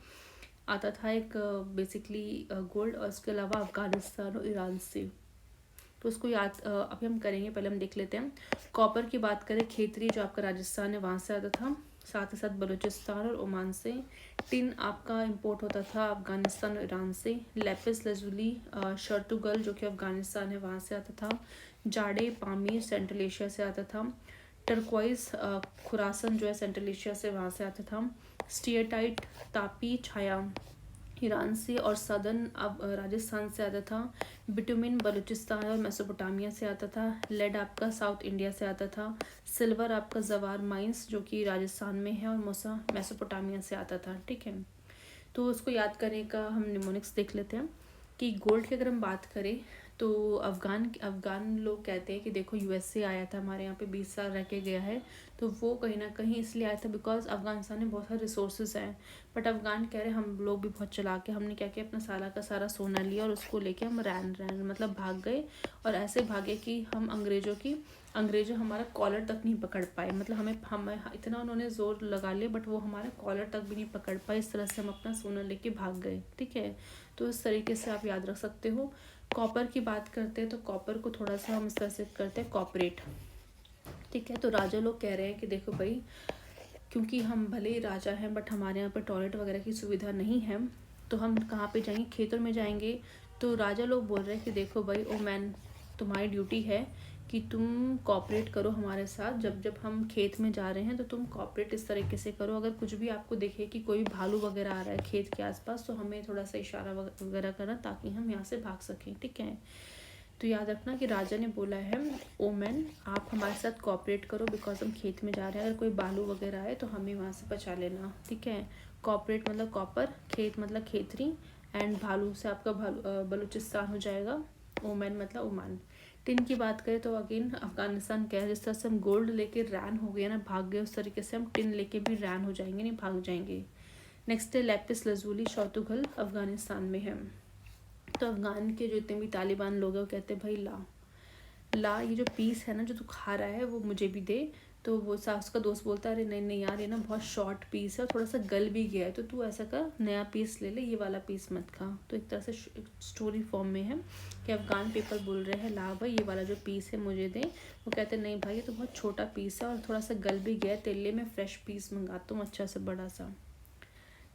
आता था एक बेसिकली गोल्ड, और इसके अलावा अफ़गानिस्तान और ईरान से। तो उसको याद अभी हम करेंगे। पहले हम देख लेते हैं। कॉपर की बात करें, खेतरी जो आपका राजस्थान है वहाँ से आता था, साथ ही साथ बलूचिस्तान और ओमान से। टिन आपका इंपोर्ट होता था अफगानिस्तान और ईरान से। लेपिस लजुली शर्तुगल जो कि अफगानिस्तान है वहाँ से आता था। जाड़े पामीर सेंट्रल एशिया से आता था। टर्क्वाइज खुरासन जो है सेंट्रल एशिया से वहाँ से आता था। स्टीएटाइट तापी छाया ईरान से और सदर्न अब राजस्थान से आता था। बिटुमिन बलूचिस्तान और मेसोपोटामिया से आता था। लेड आपका साउथ इंडिया से आता था। सिल्वर आपका जवार माइंस जो कि राजस्थान में है और मोसा मेसोपोटामिया से आता था। ठीक है, तो उसको याद करने का हम निमोनिक्स देख लेते हैं कि गोल्ड की अगर हम बात करें तो अफ़गान लोग कहते हैं कि देखो यूएस से आया था, हमारे यहाँ पे 20 साल रह के गया है। तो वो कहीं ना कहीं इसलिए आया था बिकॉज अफ़गानिस्तान में बहुत सारे रिसोर्सेज हैं। बट अफ़गान कह रहे हम लोग भी बहुत चालाक है, हमने क्या किया अपना साला का सारा सोना लिया और उसको लेके हम रैन मतलब भाग गए। और ऐसे भागे कि हम अंग्रेजों हमारा कॉलर तक नहीं पकड़ पाए। मतलब हमें इतना उन्होंने जोर लगा लिया बट वो हमारा कॉलर तक भी नहीं पकड़ पाए। इस तरह से हम अपना सोना लेके भाग गए। ठीक है, तो इस तरीके से आप याद रख सकते हो। कॉपर की बात करते हैं तो कॉपर को थोड़ा सा हम इस तरह से करते हैं कॉपरेट। ठीक है, तो राजा लोग कह रहे हैं कि देखो भाई, क्योंकि हम भले ही राजा हैं बट हमारे यहाँ पर टॉयलेट वगैरह की सुविधा नहीं है, तो हम कहाँ पे जाएंगे, खेतों में जाएंगे। तो राजा लोग बोल रहे हैं कि देखो भाई ओ मैन, तुम्हारी ड्यूटी है कि तुम कॉपरेट करो हमारे साथ। जब जब हम खेत में जा रहे हैं तो तुम कॉपरेट इस तरीके से करो। अगर कुछ भी आपको दिखे कि कोई भालू वगैरह आ रहा है खेत के आसपास तो हमें थोड़ा सा इशारा वगैरह करना ताकि हम यहाँ से भाग सकें। ठीक है, तो याद रखना कि राजा ने बोला है ओ मैन आप हमारे साथ कॉपरेट करो बिकॉज हम खेत में जा रहे हैं। अगर कोई भालू वगैरह आए तो हमें वहाँ से बचा लेना। ठीक है, कॉपरेट मतलब कॉपर, खेत मतलब खेतरी, एंड भालू से आपका बलूचिस्तान हो जाएगा। ओमान मतलब ओमान। टिन की बात करें तो अगेन अफगानिस्तान क्या है, जिस तरह से हम गोल्ड लेके रैन हो गए ना, भाग गए, उस तरीके से हम टिन लेके भी रैन हो जाएंगे, नहीं भाग जाएंगे। नेक्स्ट है लेपिस लजूली शौतुगल, अफगानिस्तान में है। तो अफगान के जो इतने भी तालिबान लोग हैं वो कहते हैं भाई ला ये जो पीस है ना जो तू खा रहा है वो मुझे भी दे। तो वो उसका दोस्त बोलता है अरे नहीं नहीं यार, ये ना बहुत शॉर्ट पीस है और थोड़ा सा गल भी गया है, तो तू ऐसा कर नया पीस ले ले, ये वाला पीस मत खा। तो एक तरह से स्टोरी फॉर्म में है कि अफगान पीपल बोल रहे हैं ला भाई ये वाला जो पीस है मुझे दे। वो कहते हैं नहीं भाई ये तो बहुत छोटा पीस है और थोड़ा सा गल भी गया है, तेरे लिए मैं फ्रेश पीस मंगाता हूँ अच्छा सा बड़ा सा।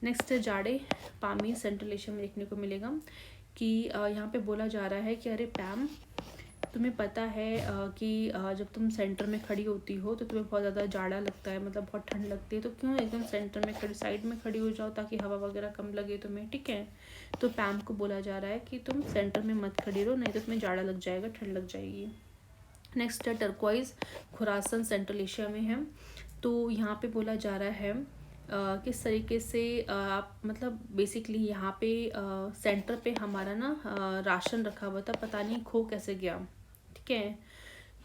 नेक्स्ट है जाड़े पामी, सेंट्रल एशिया में देखने को मिलेगा कि यहाँ पे बोला जा रहा है कि अरे पैम तुम्हें पता है कि जब तुम सेंटर में खड़ी होती हो तो तुम्हें बहुत ज़्यादा जाड़ा लगता है, मतलब बहुत ठंड लगती है, तो क्यों एकदम सेंटर में खड़ी, साइड में खड़ी हो जाओ ताकि हवा वगैरह कम लगे तुम्हें। ठीक है, तो पैम को बोला जा रहा है कि तुम सेंटर में मत खड़ी रहो, नहीं तो तुम्हें जाड़ा लग जाएगा, ठंड लग जाएगी। नेक्स्ट है टर्क्वाइज, खुरासन सेंट्रल एशिया में है। तो यहाँ पे बोला जा रहा है किस तरीके से आप मतलब बेसिकली यहाँ पे सेंटर पे हमारा ना राशन रखा हुआ था, पता नहीं खो कैसे गया। ठीक है,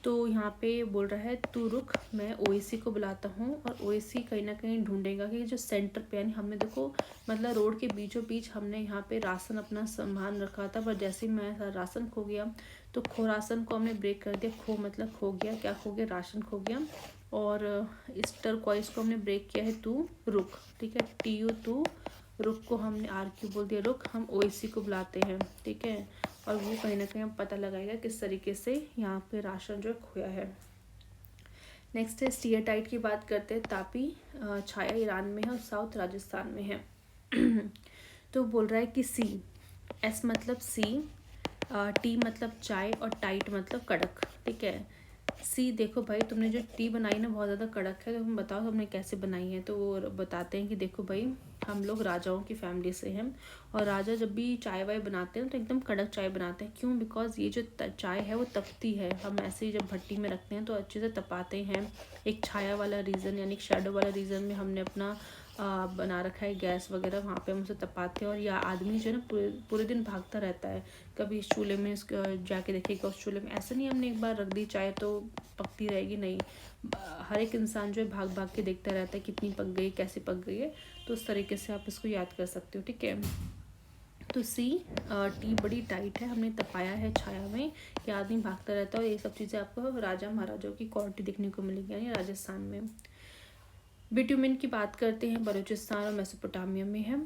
तो यहाँ पे बोल रहा है तू रुक, मैं ओएसी को बुलाता हूँ और ओएसी कहीं ना कहीं ढूंढेगा कि जो सेंटर पे, यानी हमने देखो मतलब रोड के बीचों बीच हमने यहाँ पे राशन अपना सामान रखा था, पर जैसे ही मैं राशन खो गया तो खो राशन को हमने ब्रेक कर दिया। खो मतलब खो गया, क्या खो गया, राशन खो गया। और इस टर्क्वाइज को हमने ब्रेक किया है तू रुक। ठीक है, टी यू तू रुक को हमने आर क्यू बोल दिया रुक, हम ओएसी को बुलाते हैं। ठीक है, और वो कहीं ना कहीं पता लगाएगा किस तरीके से यहाँ पे राशन जो है खोया है। नेक्स्ट है स्टीएटाइट की बात करते हैं। तापी छाया ईरान में है और साउथ राजस्थान में है। तो बोल रहा है कि सी, एस मतलब सी, टी मतलब चाय और टाइट मतलब कड़क। ठीक है, सी देखो भाई तुमने जो टी बनाई ना बहुत ज़्यादा कड़क है, तो तुम बताओ तुमने कैसे बनाई है। तो वो बताते हैं कि देखो भाई हम लोग राजाओं की फैमिली से हैं और राजा जब भी चाय वाय बनाते हैं तो एकदम कड़क चाय बनाते हैं। क्यों, बिकॉज ये जो चाय है वो तपती है, हम ऐसे ही जब भट्टी में रखते हैं तो अच्छे से तपाते हैं। एक छाया वाला रीज़न यानी शैडो वाला रीज़न में हमने अपना बना रखा है गैस वगैरह, वहाँ पे हम उसे तपाते हैं। और यह आदमी जो है ना पूरे दिन भागता रहता है, कभी इस चूल्हे में जाके देखेगा, उस चूल्हे में, ऐसा नहीं हमने एक बार रख दी चाय तो पकती रहेगी, नहीं। हर एक इंसान जो है भाग भाग के देखता रहता है कितनी पक गई, कैसे पक गई है। तो उस तरीके से आप इसको याद कर सकते हो। ठीक है, तो सी, टी बड़ी टाइट है, हमने तपाया है छाया में, कि आदमी भागता रहता है। और ये सब चीज़ें आपको राजा महाराजाओं की क्वालिटी देखने को मिलेगी यानी राजस्थान में। बिट्यूमिन की बात करते हैं, बलूचिस्तान और मेसोपोटामिया में है।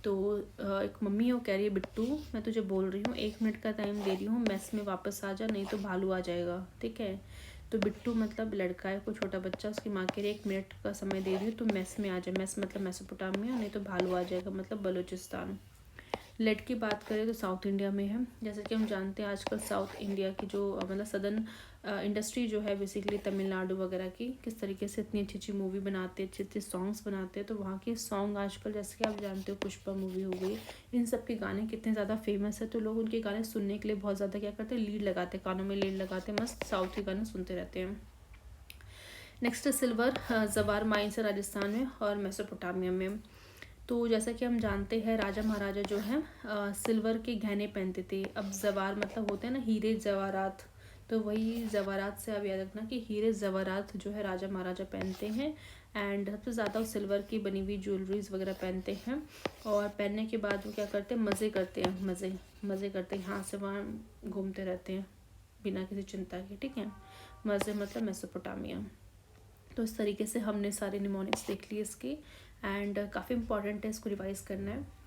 तो एक मम्मी है, वो कह रही है बिट्टू मैं तुझे बोल रही हूँ 1 मिनट का टाइम दे रही हूँ, मेस में वापस आ जा नहीं तो भालू आ जाएगा, ठीक है। तो बिट्टू मतलब लड़का है, कोई छोटा बच्चा, उसकी माँ कह रही है 1 मिनट का समय दे रही हूँ तो मेस में आ जा, मेस मतलब मेसोपोटामिया, नहीं तो भालू आ जाएगा मतलब बलूचिस्तान। लेट की बात करें तो साउथ इंडिया में है। जैसे कि हम जानते हैं आजकल साउथ इंडिया की जो मतलब सदर्न इंडस्ट्री जो है बेसिकली तमिलनाडु वगैरह की, किस तरीके से इतनी अच्छी अच्छी मूवी बनाते हैं, अच्छे अच्छे सॉन्ग्स बनाते हैं। तो वहाँ के सॉन्ग आजकल जैसे कि आप जानते हो पुष्पा मूवी हो गई, इन सब के गाने कितने ज़्यादा फेमस है, तो लोग उनके गाने सुनने के लिए बहुत ज़्यादा क्या करते हैं, लीड लगाते हैं, कानों में लीड लगाते हैं, मस्त साउथ के गाने सुनते रहते हैं। नेक्स्ट सिल्वर जवार माइंस है राजस्थान में और मेसोपोटामिया में। तो जैसा कि हम जानते हैं राजा महाराजा जो हैं सिल्वर के गहने पहनते थे। अब जवार मतलब होते हैं ना हीरे जवाहरात, तो वही जवाहरात से आप याद रखना कि हीरे जवाहरात जो है राजा महाराजा पहनते हैं। एंड सबसे ज़्यादा वो सिल्वर की बनी हुई ज्वेलरीज वगैरह पहनते हैं। और पहनने के बाद वो क्या करते हैं, मज़े करते हैं, मज़े करते हैं, यहाँ से वहाँ घूमते रहते हैं बिना किसी चिंता के, ठीक है। मज़े मतलब मेसोपोटामिया। तो इस तरीके से हमने सारे निमोनिक्स देख लिए इसके, एंड काफ़ी इंपॉर्टेंट है, इसको रिवाइज करना है।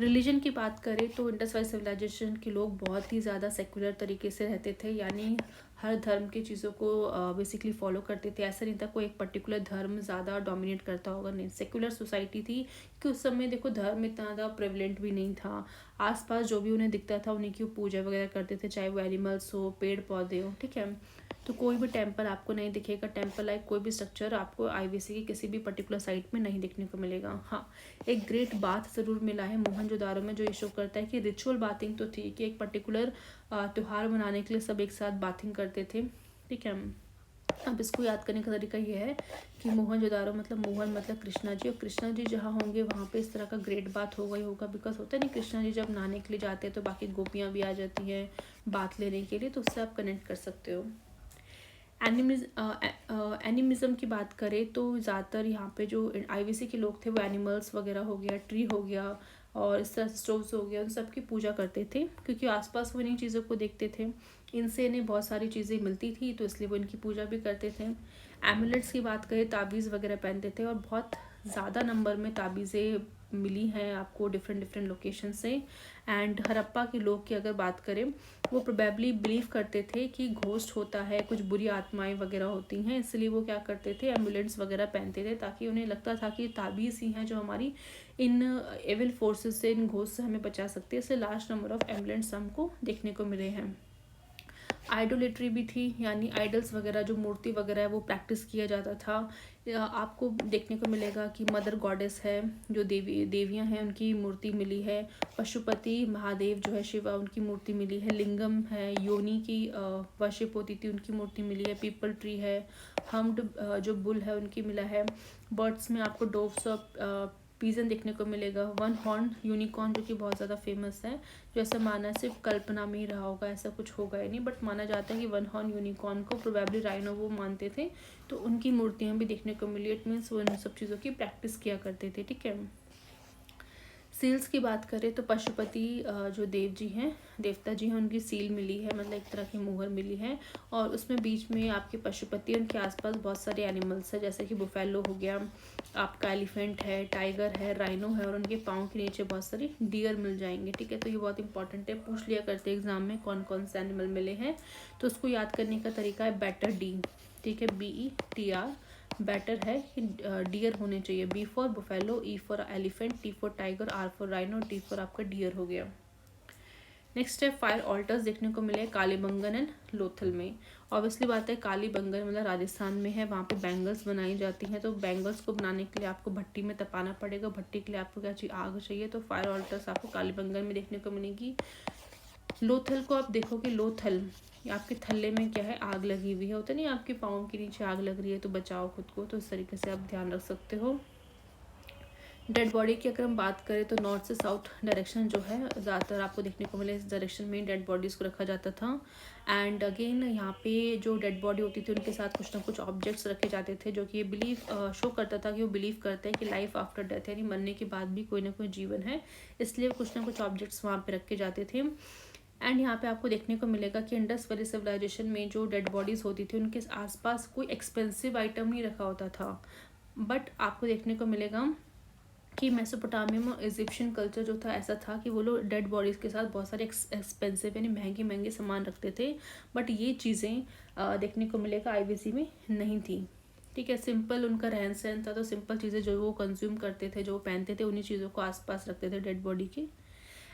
रिलीजन की बात करें तो इंडस वैली सिविलाइजेशन के लोग बहुत ही ज़्यादा सेकुलर तरीके से रहते थे, यानी हर धर्म की चीज़ों को बेसिकली फॉलो करते थे। ऐसा नहीं था कोई एक पर्टिकुलर धर्म ज़्यादा डोमिनेट करता होगा, नहीं, सेकुलर सोसाइटी थी कि उस समय देखो धर्म इतना ज़्यादा प्रेवलेंट भी नहीं था। आसपास जो भी उन्हें दिखता था उन्हीं की वो पूजा वगैरह करते थे, चाहे वो एनिमल्स हो, पेड़ पौधे हो, ठीक है। तो कोई भी टेम्पल आपको नहीं दिखेगा, टेम्पल लाइक कोई भी स्ट्रक्चर आपको आईवीसी की किसी भी पर्टिकुलर साइट में नहीं देखने को मिलेगा। हाँ, एक ग्रेट बाथ ज़रूर मिला है मोहनजोदारो में, जो ये शो करता है कि रिचुअल बाथिंग तो थी कि एक पर्टिकुलर त्यौहार मनाने के लिए सब एक साथ बाथिंग करते थे, ठीक है। अब इसको याद करने का तरीका ये है कि मोहनजोदारो मतलब मोहन मतलब कृष्णा जी, और कृष्णा जी जहाँ होंगे वहाँ पे इस तरह का ग्रेट बात होगा ही होगा, बिकॉज होता है नहीं, कृष्णा जी जब नहाने के लिए जाते हैं तो बाकी गोपियाँ भी आ जाती हैं बात लेने के लिए, तो उससे आप कनेक्ट कर सकते हो। एनिमिज़म की बात करें तो ज़्यादातर यहाँ पे जो आईवीसी के लोग थे वो एनिमल्स वगैरह हो गया, ट्री हो गया और इस तरह स्टोव्स हो गया, उन सब की पूजा करते थे क्योंकि आसपास वो इन्हीं चीज़ों को देखते थे, इनसे इन्हें बहुत सारी चीज़ें मिलती थी, तो इसलिए वो इनकी पूजा भी करते थे। एमुलेट्स की बात करें, ताबीज़ वगैरह पहनते थे और बहुत ज़्यादा नंबर में ताबीज़ें मिली हैं आपको डिफरेंट डिफरेंट लोकेशन से। एंड हड़प्पा के लोग की अगर बात करें, वो प्रोबेबली बिलीव करते थे कि घोस्ट होता है, कुछ बुरी आत्माएं वगैरह होती हैं, इसलिए वो क्या करते थे, एम्बुलेंस वगैरह पहनते थे, ताकि उन्हें लगता था कि ताबीज़ ही हैं जो हमारी इन एविल फोर्सेस से, इन घोस्ट से हमें बचा सकती है। इसलिए लार्ज नंबर ऑफ एम्बुलेंस हमको देखने को मिले हैं। आइडोलेट्री भी थी, यानी आइडल्स वगैरह जो मूर्ति वगैरह है वो प्रैक्टिस किया जाता था। आपको देखने को मिलेगा कि मदर गॉडेस है, जो देवियाँ हैं उनकी मूर्ति मिली है। पशुपति महादेव जो है शिवा, उनकी मूर्ति मिली है। लिंगम है, योनि की वर्शिप होती थी, उनकी मूर्ति मिली है। पीपल ट्री है, हम्ड जो बुल है उनकी मिला है। बर्ड्स में आपको डोव्स और पीजन देखने को मिलेगा। वन हॉर्न यूनिकॉर्न जो कि बहुत ज़्यादा फेमस है, जो ऐसा माना सिर्फ कल्पना में ही रहा होगा, ऐसा कुछ होगा ही नहीं, बट माना जाता है कि वन हॉर्न यूनिकॉर्न को प्रोबेबली राइनो वो मानते थे, तो उनकी मूर्तियाँ भी देखने को मिली। इट मीन्स वो इन सब चीज़ों की प्रैक्टिस किया करते थे, ठीक है। सील्स की बात करें तो पशुपति जो देव जी हैं, देवता जी हैं, उनकी सील मिली है, मतलब एक तरह की मुहर मिली है। और उसमें बीच में आपके पशुपति, उनके आसपास बहुत सारे एनिमल्स हैं, जैसे कि बुफेलो हो गया, आपका एलिफेंट है, टाइगर है, राइनो है, और उनके पाँव के नीचे बहुत सारी डियर मिल जाएंगे, ठीक है। तो ये बहुत इंपॉर्टेंट है, पूछ लिया करते हैं एग्जाम में कौन कौन से एनिमल मिले हैं। तो उसको याद करने का तरीका है बेटर डी, ठीक है, BETR। बेटर है कि डियर होने चाहिए। B for buffalo, E for elephant, T for tiger, R for rhino, T for आपका डियर हो गया। नेक्स्ट है फायर ऑल्टर्स देखने को मिले कालीबंगन एंड लोथल में। ऑब्वियसली बात है कालीबंगन मतलब राजस्थान में है, वहाँ पे बैंगल्स बनाई जाती हैं, तो बैंगल्स को बनाने के लिए आपको भट्टी में तपाना पड़ेगा। भट्टी के लिए आपको क्या चाहिए, आग चाहिए, तो फायर ऑल्टर्स आपको कालीबंगन में देखने को मिलेगी। लोथल को आप देखोगे, लोथल आपके थल्ले में क्या है, आग लगी हुई है, होता नहीं आपके पाँव के नीचे आग लग रही है तो बचाओ खुद को, तो इस तरीके से आप ध्यान रख सकते हो। डेड बॉडी की अगर हम बात करें तो नॉर्थ से साउथ डायरेक्शन जो है ज़्यादातर आपको देखने को मिले, इस डायरेक्शन में डेड बॉडीज़ को रखा जाता था। एंड अगेन यहाँ पे जो डेड बॉडी होती थी उनके साथ कुछ ना कुछ ऑब्जेक्ट्स रखे जाते थे, जो कि ये बिलीव शो करता था कि वो बिलीव करते हैं कि लाइफ आफ्टर डेथ, यानी मरने के बाद भी कोई ना कोई जीवन है, इसलिए कुछ ना कुछ ऑब्जेक्ट्स वहाँ पे रखे जाते थे। एंड यहाँ पे आपको देखने को मिलेगा कि इंडस वैली सिविलाइजेशन में जो डेड बॉडीज़ होती थी उनके आसपास कोई एक्सपेंसिव आइटम नहीं रखा होता था, बट आपको देखने को मिलेगा कि मेसोपोटामिया में इजिप्शियन कल्चर जो था ऐसा था कि वो लोग डेड बॉडीज़ के साथ बहुत सारे एक्सपेंसिव यानी महंगे महंगे सामान रखते थे, बट ये चीज़ें देखने को मिलेगा आईवीसी में नहीं थी। ठीक है, सिंपल उनका रहन सहन था, तो सिंपल चीज़ें जो वो कंज्यूम करते थे, जो वो पहनते थे, उन्हीं चीज़ों को आसपास रखते थे डेड बॉडी के।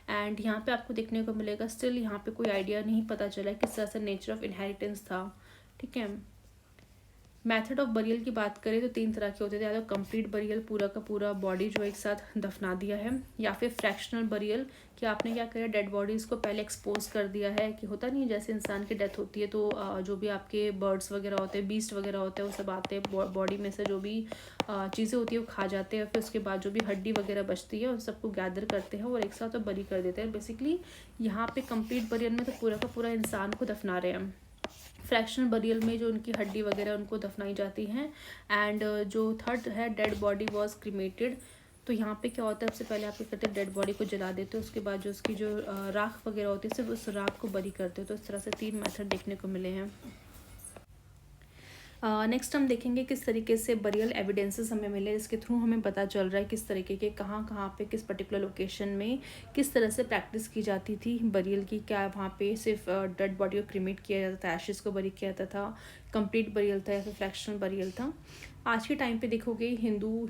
एंड यहाँ पे आपको देखने को मिलेगा स्टिल यहाँ पे कोई आइडिया नहीं पता चला किस तरह से नेचर ऑफ इनहेरिटेंस था। ठीक है, मेथड ऑफ बरियल की बात करें तो 3 तरह के होते थे, या तो कंप्लीट बरियल, पूरा का पूरा बॉडी जो एक साथ दफना दिया है, या फिर फ्रैक्शनल बरियल कि आपने क्या किया, डेड बॉडीज़ को पहले एक्सपोज कर दिया है, कि होता नहीं है जैसे इंसान की डेथ होती है तो जो भी आपके बर्ड्स वगैरह होते हैं, बीस्ट वगैरह होते हैं, वो सब आते हैं बॉडी में से जो भी चीज़ें होती है वो खा जाते हैं, फिर उसके बाद जो भी हड्डी वगैरह बचती है उन सबको गैदर करते हैं और एक साथ बरी कर देते हैं। बेसिकली यहाँ पे कंप्लीट बरियल में तो पूरा का पूरा इंसान को दफना रहे हैं। फ्रैक्शनल बरियल में जो उनकी हड्डी वगैरह उनको दफनाई जाती हैं। एंड जो थर्ड है, डेड बॉडी वॉज क्रीमेटेड। तो यहाँ पे क्या होता है, सबसे पहले आप क्या करते हैं, डेड बॉडी को जला देते हो, उसके बाद जो उसकी जो राख वगैरह होती है सिर्फ उस राख को बरी करते हो। तो इस तरह से 3 मेथड देखने को मिले हैं। नेक्स्ट हम देखेंगे किस तरीके से बरियल एविडेंसेस हमें मिले, इसके थ्रू हमें पता चल रहा है किस तरीके के कहाँ कहाँ पे किस पर्टिकुलर लोकेशन में किस तरह से प्रैक्टिस की जाती थी बरियल की। क्या वहाँ पे सिर्फ डेड बॉडी को क्रीमेट किया जाता था, एशेस को बरी किया जाता था, कंप्लीट बरियल था या फिर फ्रैक्शनल बरियल था। आज के टाइम पे देखोगे हिंदू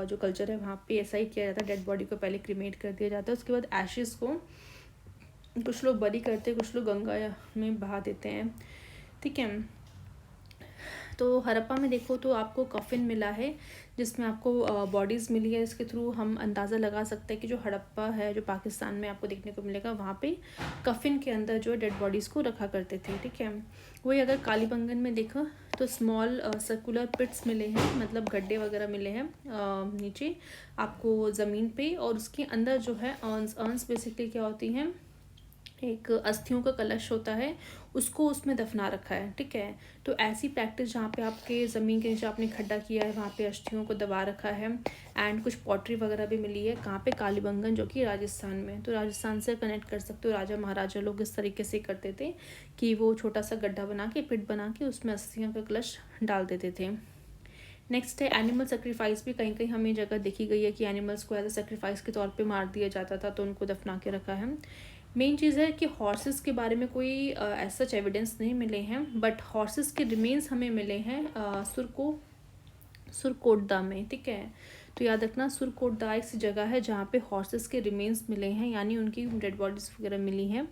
जो कल्चर है वहाँ पे ऐसा ही किया जाता है, डेड बॉडी को पहले क्रीमेट कर दिया जाता है, उसके बाद एशेस को कुछ लोग बरी करते हैं, कुछ लोग गंगा में बहा देते हैं। ठीक है, तो हड़प्पा में देखो तो आपको कफिन मिला है जिसमें आपको बॉडीज़ मिली है। इसके थ्रू हम अंदाज़ा लगा सकते हैं कि जो हड़प्पा है जो पाकिस्तान में आपको देखने को मिलेगा, वहाँ पे कफिन के अंदर जो डेड बॉडीज़ को रखा करते थे। ठीक है, वही अगर कालीबंगन में देखा तो स्मॉल सर्कुलर पिट्स मिले हैं, मतलब गड्ढे वगैरह मिले हैं नीचे आपको ज़मीन पे, और उसके अंदर जो है अर्न्स बेसिकली क्या होती हैं, एक अस्थियों का कलश होता है, उसको उसमें दफना रखा है। ठीक है, तो ऐसी प्रैक्टिस जहाँ पे आपके ज़मीन के नीचे आपने खड्डा किया है वहाँ पे अस्थियों को दबा रखा है। एंड कुछ पॉटरी वगैरह भी मिली है, कहाँ पे, कालीबंगन जो कि राजस्थान में। तो राजस्थान से कनेक्ट कर सकते हो, राजा महाराजा लोग इस तरीके से करते थे कि वो छोटा सा गड्ढा बना के, पिट बना के उसमें अस्थियों का कलश डाल देते थे। नेक्स्ट है एनिमल सेक्रीफाइस। भी कहीं कहीं हमें जगह देखी गई है कि एनिमल्स को एज अ सेक्रीफाइस के तौर पे मार दिया जाता था, तो उनको दफना के रखा है। मेन चीज़ है कि हॉर्सेस के बारे में कोई ऐसा एविडेंस नहीं मिले हैं, बट हॉर्सेस के रिमेन्स हमें मिले हैं सुरकोटदा में। ठीक है, तो याद रखना सुरकोटदा एक सी जगह है जहाँ पे हॉर्सेस के रिमेन्स मिले हैं, यानी उनकी डेड बॉडीज़ वगैरह मिली हैं।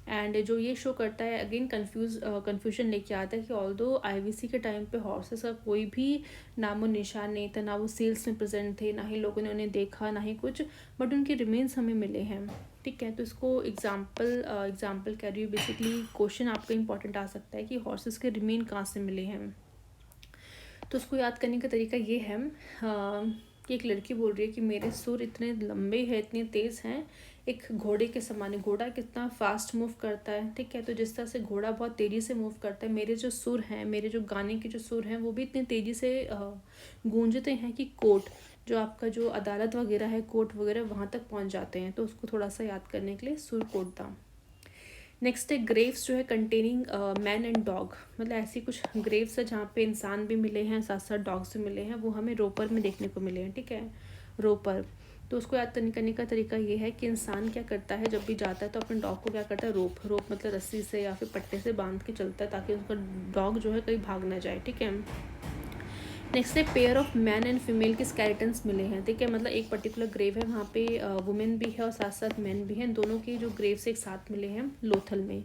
एंड जो ये शो करता है, अगेन कन्फ्यूजन लेके आता है कि ऑल्दो आईवीसी के टाइम पे हॉर्सेस का कोई भी नामो निशान नहीं था, ना वो सेल्स में प्रेजेंट थे, ना ही लोगों ने उन्हें देखा, ना ही कुछ, बट उनके रिमेन्स हमें मिले हैं। ठीक है, तो इसको एग्जाम्पल कह रही हूँ, बेसिकली क्वेश्चन आपका इंपॉर्टेंट आ सकता है कि हॉर्सेस के रिमेन कहाँ से मिले हैं। तो उसको याद करने का तरीका ये है कि एक लड़की बोल रही है कि मेरे सुर इतने लंबे हैं, इतने तेज़ हैं, एक घोड़े के समान है। घोड़ा कितना फास्ट मूव करता है। ठीक है, तो जिस तरह से घोड़ा बहुत तेज़ी से मूव करता है, मेरे जो सुर हैं, मेरे जो गाने के जो सुर हैं, वो भी इतनी तेज़ी से गूंजते हैं कि कोर्ट, जो आपका जो अदालत वगैरह है, कोर्ट वगैरह, वहाँ तक पहुँच जाते हैं। तो उसको थोड़ा सा याद करने के लिए सुर कोट था। नेक्स्ट है ग्रेव्स जो है कंटेनिंग मैन एंड डॉग, मतलब ऐसी कुछ ग्रेव्स है जहाँ पे इंसान भी मिले हैं, साथ साथ डॉग्स भी मिले हैं, वो हमें रोपर में देखने को मिले हैं। ठीक है, रोपर, तो उसको याद करने का तरीका ये है कि इंसान क्या करता है, जब भी जाता है तो अपने डॉग को क्या करता है, रोप मतलब रस्सी से या फिर पट्टे से बांध के चलता है, ताकि उसका डॉग जो है कहीं भाग ना जाए। ठीक है, नेक्स्ट है pair of man and female के स्केलेटन्स मिले हैं। ठीक है, मतलब एक पर्टिकुलर ग्रेव है, वहाँ पे वुमेन भी है और साथ साथ मैन भी हैं, दोनों के जो ग्रेव्स एक साथ मिले हैं लोथल में।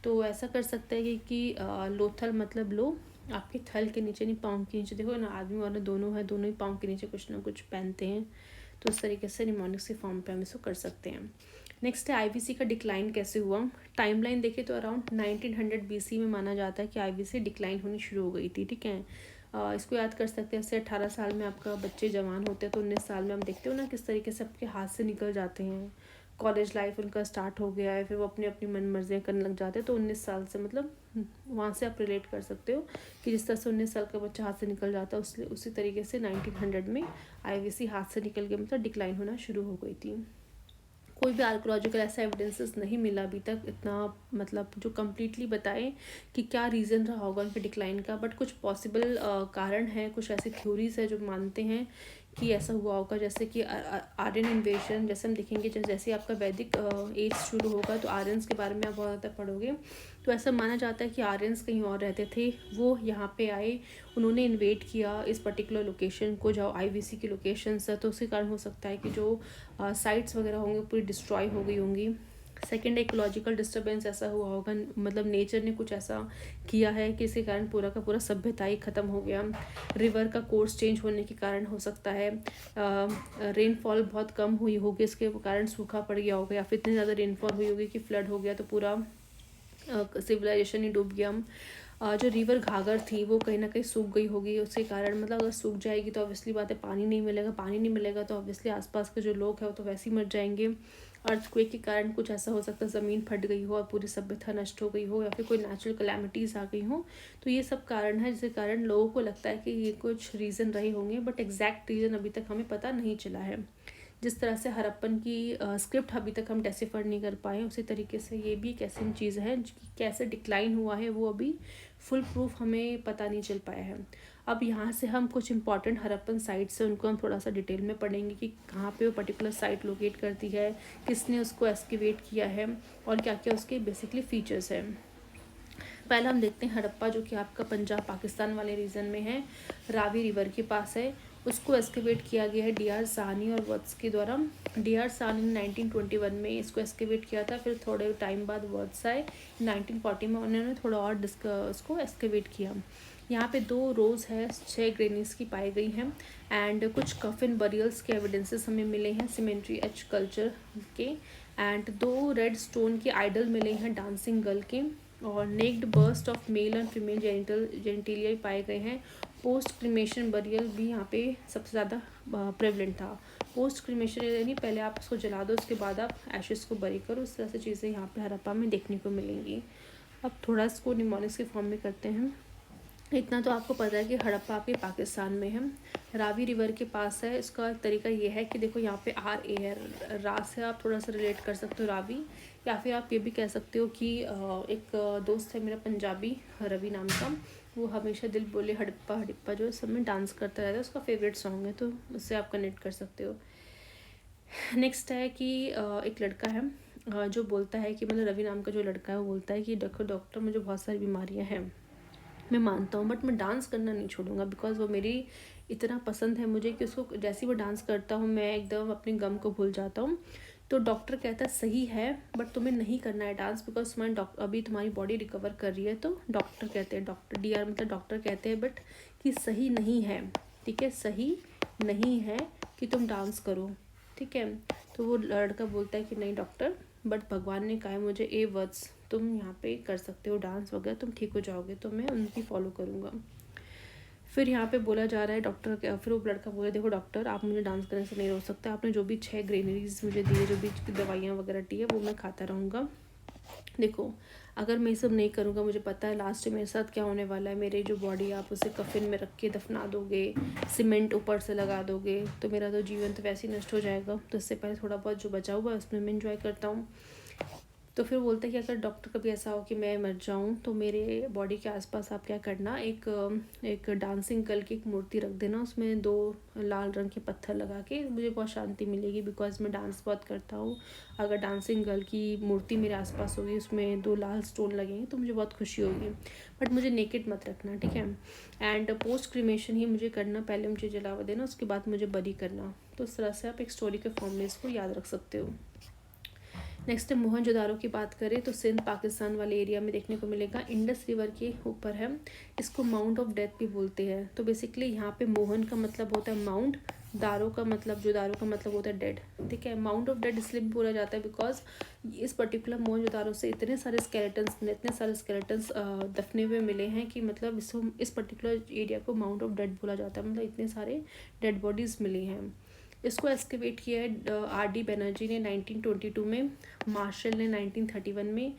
तो ऐसा कर सकते हैं कि लोथल मतलब लो, आपके थल के नीचे, नहीं पाँव के नीचे, देखो ना आदमी और दोनों है, दोनों ही पाँव के नीचे कुछ ना कुछ पहनते हैं। तो इस तरीके से निमोनिक्स की फॉर्म पे हम इसको कर सकते हैं। नेक्स्ट है आईवीसी का डिक्लाइन कैसे हुआ। टाइमलाइन देखें तो अराउंड 1900 बीसी में माना जाता है कि आईवीसी डिक्लाइन होनी शुरू हो गई थी। ठीक है, इसको याद कर सकते हैं, जैसे 18 साल में आपका बच्चे जवान होते हैं तो 19 साल में हम देखते हो ना किस तरीके से आपके हाथ से निकल जाते हैं, कॉलेज लाइफ उनका स्टार्ट हो गया है, फिर वो अपनी अपनी मन मर्जियाँ करने लग जाते हैं। तो 19 साल से मतलब वहाँ से आप रिलेट कर सकते हो कि जिस तरह से 19 साल का बच्चा हाथ से निकल जाता है, उसी तरीके से 1900 में आईवीसी हाथ से निकल के मतलब डिक्लाइन होना शुरू हो गई थी। कोई भी आर्कोलॉजिकल ऐसा एविडेंसेस नहीं मिला अभी तक इतना, मतलब जो कम्प्लीटली बताए कि क्या रीज़न रहा होगा उनके डिक्लाइन का, बट कुछ पॉसिबल कारण है, कुछ ऐसी थ्योरीज है जो मानते हैं कि ऐसा हुआ होगा, जैसे कि आर्यन इन्वेजन, जैसे हम देखेंगे जैसे आपका वैदिक एज शुरू होगा तो आर्यंस के बारे में आप बहुत ज़्यादा पढ़ोगे। तो ऐसा माना जाता है कि आर्यंस कहीं और रहते थे, वो यहाँ पे आए, उन्होंने इन्वेट किया इस पर्टिकुलर लोकेशन को, जो आईवीसी की लोकेशंस है, तो उसके कारण हो सकता है कि जो साइट्स वगैरह होंगे पूरी डिस्ट्रॉय हो गई होंगी। सेकेंड, इकोलॉजिकल डिस्टर्बेंस ऐसा हुआ होगा, मतलब नेचर ने कुछ ऐसा किया है कि इसके कारण पूरा का पूरा सभ्यता ही ख़त्म हो गया। रिवर का कोर्स चेंज होने के कारण हो सकता है, रेनफॉल बहुत कम हुई होगी, इसके कारण सूखा पड़ गया होगा, या फिर इतनी ज़्यादा रेनफॉल हुई होगी कि फ्लड हो गया, तो पूरा सिविलाइजेशन ही डूब गया। जो रिवर घाघर थी वो कहीं ना कहीं सूख गई होगी, उसके कारण मतलब अगर सूख जाएगी तो ऑब्वियसली बात है पानी नहीं मिलेगा, पानी नहीं मिलेगा तो ऑब्वियसली आसपास के जो लोग हैं वो तो वैसे ही मर जाएंगे। अर्थक्वेक के कारण कुछ ऐसा हो सकता है ज़मीन फट गई हो और पूरी सभ्यता नष्ट हो गई हो, या फिर कोई नेचुरल कैलामिटीज़ आ गई हो। तो ये सब कारण है जिसके कारण लोगों को लगता है कि ये कुछ रीज़न रहे होंगे, बट एग्जैक्ट रीज़न अभी तक हमें पता नहीं चला है। जिस तरह से हड़प्पन की स्क्रिप्ट अभी तक हम डेसिफर नहीं कर पाए, उसी तरीके से ये भी एक ऐसी चीज़ है कि कैसे डिक्लाइन हुआ है वो अभी फुल प्रूफ हमें पता नहीं चल पाया है। अब यहाँ से हम कुछ इंपॉर्टेंट हड़प्पन साइट्स से उनको हम थोड़ा सा डिटेल में पढ़ेंगे कि कहाँ पे वो पर्टिकुलर साइट लोकेट करती है, किसने उसको एक्सकेवेट किया है, और क्या क्या उसके बेसिकली फीचर्स हैं। पहला हम देखते हैं हड़प्पा, जो कि आपका पंजाब पाकिस्तान वाले रीजन में है, रावी रिवर के पास है। उसको एक्सकेवेट किया गया है डी.आर. साहनी और वत्स के द्वारा। डी.आर. साहनी ने 1921 में इसको एक्सकेवेट किया था, फिर थोड़े टाइम बाद वत्स आए 1940 में, उन्होंने थोड़ा और उसको एक्सकेवेट किया। यहाँ पे 2 रोज़ है, 6 ग्रेनीज की पाई गई हैं, एंड कुछ कफिन बरियल्स के एविडेंसेस हमें मिले हैं सीमेंट्री एच कल्चर के, एंड 2 रेड स्टोन के आइडल मिले हैं डांसिंग गर्ल के, और naked bust of male and female genitalia पाए गए हैं। पोस्ट क्रिमेशन बरियल भी यहाँ पे सबसे ज़्यादा प्रेवलेंट था। पोस्ट क्रिमेशन यानी पहले आप उसको जला दो, उसके बाद आप एशेस को बरी करो, इस तरह से चीज़ें यहाँ पे हड़प्पा में देखने को मिलेंगी। अब थोड़ा इसको निमोनिक्स के फॉर्म में करते हैं। इतना तो आपको पता है कि हड़प्पा आपके पाकिस्तान में है, रावी रिवर के पास है। इसका तरीका ये है कि देखो यहाँ पे RA है, रा से आप थोड़ा सा रिलेट कर सकते हो रावी, या फिर आप ये भी कह सकते हो कि एक दोस्त है मेरा पंजाबी रवि नाम का, वो हमेशा दिल बोले हड़प्पा हड़प्पा जो सब में डांस करता रहता है, उसका फेवरेट सॉन्ग है, तो उससे आप कनेक्ट कर सकते हो। नेक्स्ट है कि एक लड़का है जो बोलता है कि मतलब रवि नाम का जो लड़का है वो बोलता है कि डॉक्टर मुझे बहुत सारी बीमारियाँ हैं, मैं मानता हूँ, बट मैं डांस करना नहीं छोड़ूंगा, बिकॉज वो मेरी इतना पसंद है मुझे कि उसको जैसे ही वो डांस करता हूँ मैं एकदम अपने गम को भूल जाता हूँ। तो डॉक्टर कहता है सही है, बट तुम्हें नहीं करना है डांस, बिकॉज तुम्हारी अभी तुम्हारी बॉडी रिकवर कर रही है। तो डॉक्टर कहते हैं, डॉक्टर DR मतलब डॉक्टर कहते हैं बट कि सही नहीं है, ठीक है, सही नहीं है कि तुम डांस करो, ठीक है। तो वो लड़का बोलता है कि नहीं डॉक्टर, बट भगवान ने कहा है मुझे ए वर्ड्स, तुम यहाँ पे कर सकते हो डांस वगैरह, तुम ठीक हो जाओगे, तो मैं उनकी फॉलो करूँगा। फिर यहाँ पे बोला जा रहा है डॉक्टर, फिर वो लड़का बोले देखो डॉक्टर आप मुझे डांस करने से नहीं रोक सकते, आपने जो भी 6 ग्रेनरीज मुझे दी है, जो भी दवाइयाँ वगैरह दी है, वो मैं खाता रहूँगा। देखो अगर मैं ये सब नहीं करूँगा, मुझे पता है लास्ट में मेरे साथ क्या होने वाला है। मेरी जो बॉडी आप उसे कफिन में रख के दफना दोगे, सीमेंट ऊपर से लगा दोगे, तो मेरा तो जीवन तो वैसे ही नष्ट हो जाएगा। तो इससे पहले थोड़ा बहुत जो बचा हुआ है उसमें मैं इंजॉय करता हूँ। तो फिर बोलते हैं कि अगर डॉक्टर कभी ऐसा हो कि मैं मर जाऊँ तो मेरे बॉडी के आसपास आप क्या करना, एक डांसिंग गर्ल की एक मूर्ति रख देना, उसमें 2 लाल रंग के पत्थर लगा के, मुझे बहुत शांति मिलेगी, बिकॉज मैं डांस बहुत करता हूँ। अगर डांसिंग गर्ल की मूर्ति मेरे आसपास होगी, उसमें 2 लाल स्टोन लगेंगे, तो मुझे बहुत खुशी होगी, बट मुझे नेकेड मत रखना, ठीक है। एंड पोस्ट क्रीमेशन ही मुझे करना, पहले मुझे जलावा देना, उसके बाद मुझे बरी करना। तो इस तरह से आप एक स्टोरी के फॉर्म में इसको याद रख सकते हो। नेक्स्ट मोहनजोदारो की बात करें तो सिंध पाकिस्तान वाले एरिया में देखने को मिलेगा, इंडस रिवर के ऊपर है। इसको माउंट ऑफ डेथ भी बोलते हैं। तो बेसिकली यहाँ पे मोहन का मतलब होता है माउंट, दारो का मतलब होता है डेड, ठीक है। माउंट ऑफ डेड इसलिए भी बोला जाता है बिकॉज इस पर्टिकुलर मोहनजोदारो से इतने सारे स्केलेटन्स दफने हुए मिले हैं कि मतलब इस पर्टिकुलर एरिया को माउंट ऑफ डेड बोला जाता है, मतलब इतने सारे डेड बॉडीज़ मिली हैं। इसको एक्सकेवेट किया है RD बनर्जी ने 1922 में, मार्शल ने 1931 में,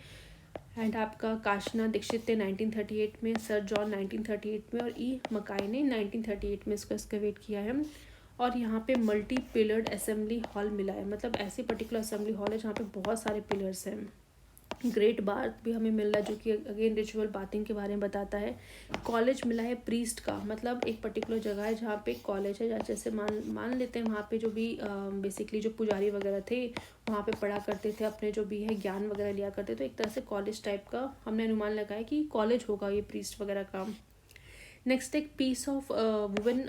एंड आपका काशना दीक्षित ने 1938 में, सर जॉन 1938 में, और मकाई ने 1938 में इसको एक्सकेवेट किया है। और यहाँ पे मल्टी पिलर्ड असेंबली हॉल मिला है, मतलब ऐसे पर्टिकुलर असेंबली हॉल है जहाँ पे बहुत सारे पिलर्स हैं। ग्रेट बाथ भी हमें मिल रहा है जो कि अगेन रिचुअल बाथिंग के बारे में बताता है। कॉलेज मिला है प्रीस्ट का, मतलब एक पर्टिकुलर जगह है जहाँ पे कॉलेज है, जहाँ जैसे मान लेते हैं वहाँ पे जो भी बेसिकली जो पुजारी वगैरह थे वहाँ पे पढ़ा करते थे, अपने जो भी है ज्ञान वगैरह लिया करते, तो एक तरह से कॉलेज टाइप का हमने अनुमान लगाया कि कॉलेज होगा ये प्रीस्ट वगैरह का। नेक्स्ट एक पीस ऑफ वुवन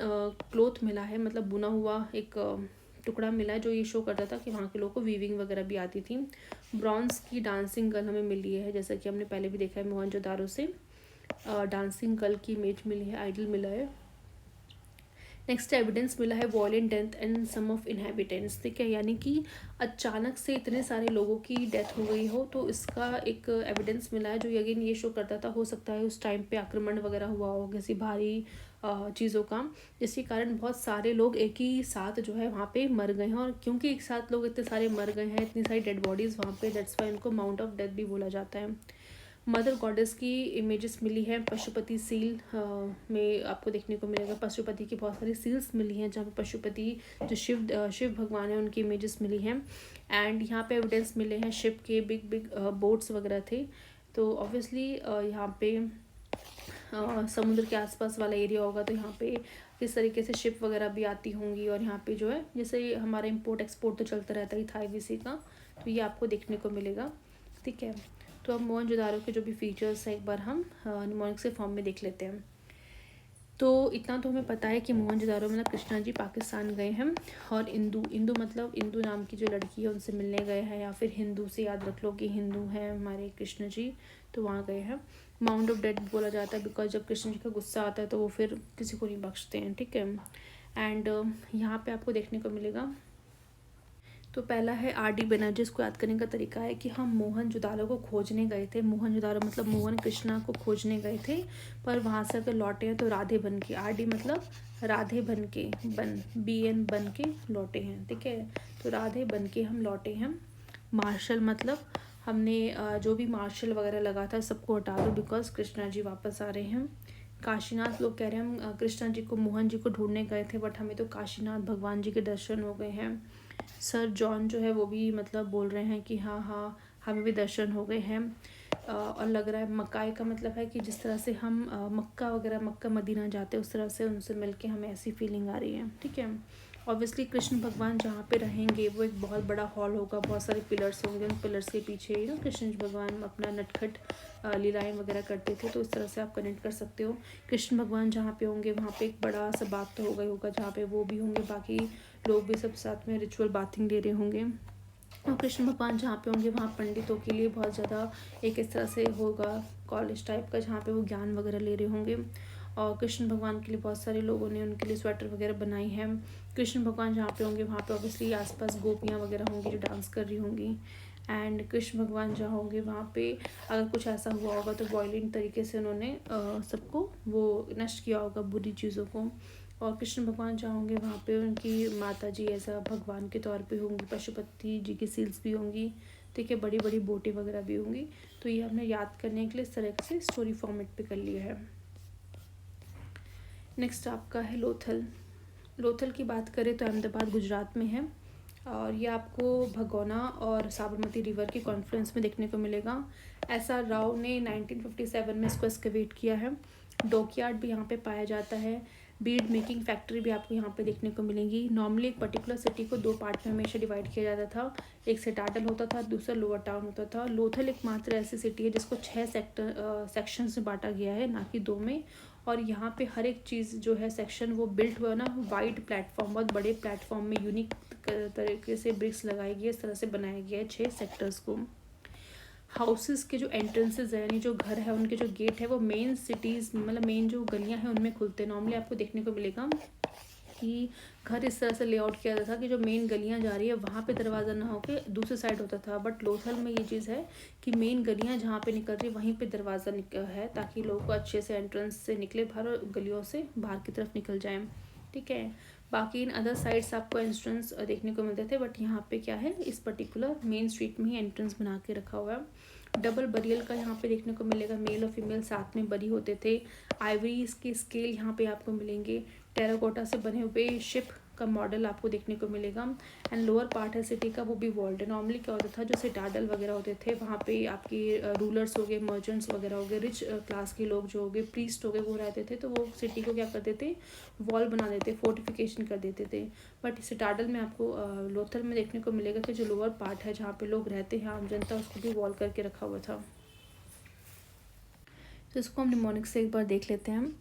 क्लोथ मिला है, मतलब बुना हुआ एक टुकड़ा मिला है जो ये शो करता था कि वहाँ के लोगों को वीविंग वगैरह भी आती थी। ब्रॉन्ज की डांसिंग गर्ल हमें मिली है, जैसा कि हमने पहले भी देखा है मोहनजोदारो से डांसिंग गर्ल की इमेज मिली है, आइडल मिला है। नेक्स्ट एविडेंस मिला है violent death and some of inhabitants, ठीक है, यानी कि अचानक से इतने सारे लोगों की डेथ हो गई हो, तो इसका एक एविडेंस मिला है जो अगेन ये शो करता था हो सकता है उस टाइम पे आक्रमण वगैरह हुआ हो किसी भारी चीज़ों का, जिसके कारण बहुत सारे लोग एक ही साथ जो है वहाँ पे मर गए हैं। और क्योंकि एक साथ लोग इतने सारे मर गए हैं, इतनी सारी डेड बॉडीज़ वहाँ पे, दैट्स वाई इनको माउंट ऑफ डेथ भी बोला जाता है। मदर गॉडेस की इमेजेस मिली है, पशुपति सील में आपको देखने को मिलेगा, पशुपति की बहुत सारी सील्स मिली हैं जहाँ पे पशुपति जो शिव भगवान है उनकी इमेजेस मिली हैं। एंड यहाँ पे एविडेंस मिले हैं शिप के, बिग बिग बोट्स वगैरह थे, तो ऑब्वियसली यहाँ पे समुद्र के आसपास वाला एरिया होगा, तो यहाँ पे किस तरीके से शिप वगैरह भी आती होंगी, और यहाँ पे जो है जैसे हमारा इम्पोर्ट एक्सपोर्ट तो चलता रहता ही था IBC का, तो ये आपको देखने को मिलेगा, ठीक है। तो अब मोहनजोदारो के जो भी फीचर्स है एक बार हम निमोनिक से फॉर्म में देख लेते हैं। तो इतना तो हमें पता है कि मोहनजोदारो मतलब कृष्णा जी पाकिस्तान गए हैं, और इंदू मतलब इंदू नाम की जो लड़की है उनसे मिलने गए हैं, या फिर हिंदू से याद रख लो कि हिंदू हैं हमारे कृष्ण जी, तो वहाँ गए हैं। माउंट ऑफ डेथ बोला जाता है बिकॉज जब कृष्ण जी का गुस्सा आता है तो वो फिर किसी को नहीं बख्शते हैं, ठीक है। एंड यहाँ पे आपको देखने को मिलेगा, तो पहला है RD बनर्जी। इसको याद करने का तरीका है कि हम मोहनजोदारो को खोजने गए थे, मोहनजोदारो मतलब मोहन कृष्णा को खोजने गए थे, पर वहाँ से अगर लौटे हैं तो राधे बन के, RD मतलब राधे बन के, BN बन के लौटे हैं, ठीक है, तो राधे बन के हम लौटे हैं। मार्शल मतलब हमने जो भी मार्शल वगैरह लगा था सबको हटा दो बिकॉज कृष्णा जी वापस आ रहे हैं। काशीनाथ लोग कह रहे हैं हम कृष्णा जी को मोहन जी को ढूंढने गए थे, बट हमें तो काशीनाथ भगवान जी के दर्शन हो गए हैं। सर जॉन जो है वो भी मतलब बोल रहे हैं कि हाँ हाँ हमें भी दर्शन हो गए हैं। और लग रहा है मक्काई का मतलब है कि जिस तरह से हम मक्का वगैरह मक्का मदीना जाते हैं उस तरह से उनसे मिलके हमें ऐसी फीलिंग आ रही है, ठीक है। ऑब्वियसली कृष्ण भगवान जहाँ पे रहेंगे वो एक बहुत बड़ा हॉल होगा, बहुत सारे पिलर्स होंगे, उन पिलर्स के पीछे कृष्ण भगवान अपना नटखट लीलाएं वगैरह करते थे, तो इस तरह से आप कनेक्ट कर सकते हो। कृष्ण भगवान जहाँ पे होंगे वहाँ पे एक बड़ा सा बाग तो होगा जहाँ पे वो भी होंगे, बाकी लोग भी सब साथ में रिचुअल बाथिंग ले रहे होंगे। और कृष्ण भगवान जहाँ पे होंगे वहाँ पंडितों के लिए बहुत ज़्यादा एक इस तरह से होगा कॉलेज टाइप का जहाँ पे वो ज्ञान वगैरह ले रहे होंगे। और कृष्ण भगवान के लिए बहुत सारे लोगों ने उनके लिए स्वेटर वगैरह बनाई है। कृष्ण भगवान जहाँ पे होंगे वहाँ पे ऑब्वियसली आसपास गोपियाँ वगैरह होंगी जो डांस कर रही होंगी। एंड कृष्ण भगवान जहाँ होंगे वहाँ पे अगर कुछ ऐसा हुआ होगा तो वॉयलेंट तरीके से उन्होंने सबको वो नष्ट किया होगा बुरी चीज़ों को। और कृष्ण भगवान जहाँ होंगे वहाँ पे उनकी माता जी ऐसा भगवान के तौर पे होंगी, पशुपति जी की सील्स भी होंगी, ठीक है, बड़ी बड़ी बोटें वगैरह भी होंगी। तो ये हमने याद करने के लिए इस तरह से स्टोरी फॉर्मेट पे कर लिया है। नेक्स्ट आपका है लोथल। लोथल की बात करें तो अहमदाबाद गुजरात में है, और ये आपको भगोना और साबरमती रिवर के कॉन्फ्रेंस में देखने को मिलेगा। SR राव ने 1957 में इसको एक्सकवेट किया है। डॉकयार्ड भी यहाँ पे पाया जाता है। बीड मेकिंग फैक्ट्री भी आपको यहाँ पे देखने को मिलेंगी। नॉर्मली एक पर्टिकुलर सिटी को 2 पार्ट में हमेशा डिवाइड किया जाता था, एक सिटाडल होता था, दूसरा लोअर टाउन होता था। लोथल एकमात्र ऐसी सिटी है जिसको 6 सेक्शंस में बांटा गया है, ना कि 2 में। और यहाँ पे हर एक चीज़ जो है सेक्शन वो बिल्ट हुआ ना वाइड प्लेटफॉर्म, बहुत बड़े प्लेटफॉर्म में यूनिक तरीके से ब्रिक्स लगाई गई, इस तरह से बनाया गया है 6 सेक्टर्स को। हाउसेस के जो एंट्रेंसेस है यानी जो घर है उनके जो गेट है वो मेन सिटीज़ मतलब मेन जो गलियां हैं उनमें खुलते हैं। नॉर्मली आपको देखने को मिलेगा कि घर इस तरह से लेआउट किया जाता था कि जो मेन गलियां जा रही है वहाँ पे दरवाज़ा ना होकर दूसरी साइड होता था, बट लोथल में ये चीज़ है कि मेन गलियां जहाँ पे निकल रही है वहीं पे दरवाज़ा है ताकि लोग को अच्छे से एंट्रेंस से निकले बाहर और गलियों से बाहर की तरफ निकल जाएँ, ठीक है। बाकी इन अदर साइड्स आपको एंट्रेंस देखने को मिलते थे, बट यहाँ पे क्या है इस पर्टिकुलर मेन स्ट्रीट में ही एंट्रेंस बना के रखा हुआ है। डबल बरियल का यहाँ पे देखने को मिलेगा, मेल और फीमेल साथ में बरी होते थे। आइवरीज के स्केल यहाँ पे आपको मिलेंगे। टेराकोटा से बने हुए शिप का मॉडल आपको देखने को मिलेगा। एंड लोअर पार्ट है सिटी का, वो भी वॉल्ड है। नॉर्मली क्या होता था, जो सिटाडल वगैरह होते थे वहाँ पे आपके रूलर्स हो गए, मर्चेंट्स वगैरह हो गए, रिच क्लास के लोग जो हो गए, प्रीस्ट हो गए, वो रहते थे, तो वो सिटी को क्या करते थे, वॉल बना देते, फोर्टिफिकेशन कर देते थे। बट सिटाडल में आपको लोथल में देखने को मिलेगा कि जो लोअर पार्ट है जहाँ पे लोग रहते हैं, आम जनता, उसको भी वॉल करके रखा हुआ था। तो इसको हम निमोनिक से एक बार देख लेते हैं हम।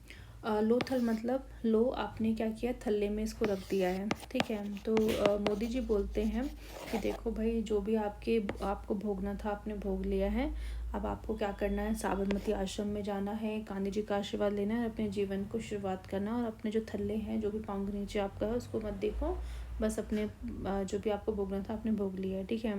लोथल मतलब लो, आपने क्या किया, थल्ले में इसको रख दिया है, ठीक है। तो मोदी जी बोलते हैं कि देखो भाई, जो भी आपको भोगना था आपने भोग लिया है, अब आपको क्या करना है, साबरमती आश्रम में जाना है, गांधी जी का आशीर्वाद लेना है, अपने जीवन को शुरुआत करना, और अपने जो थल्ले हैं, जो भी पाँव के नीचे आपका है, उसको मत देखो, बस अपने जो भी आपको भोगना था आपने भोग लिया है, ठीक है।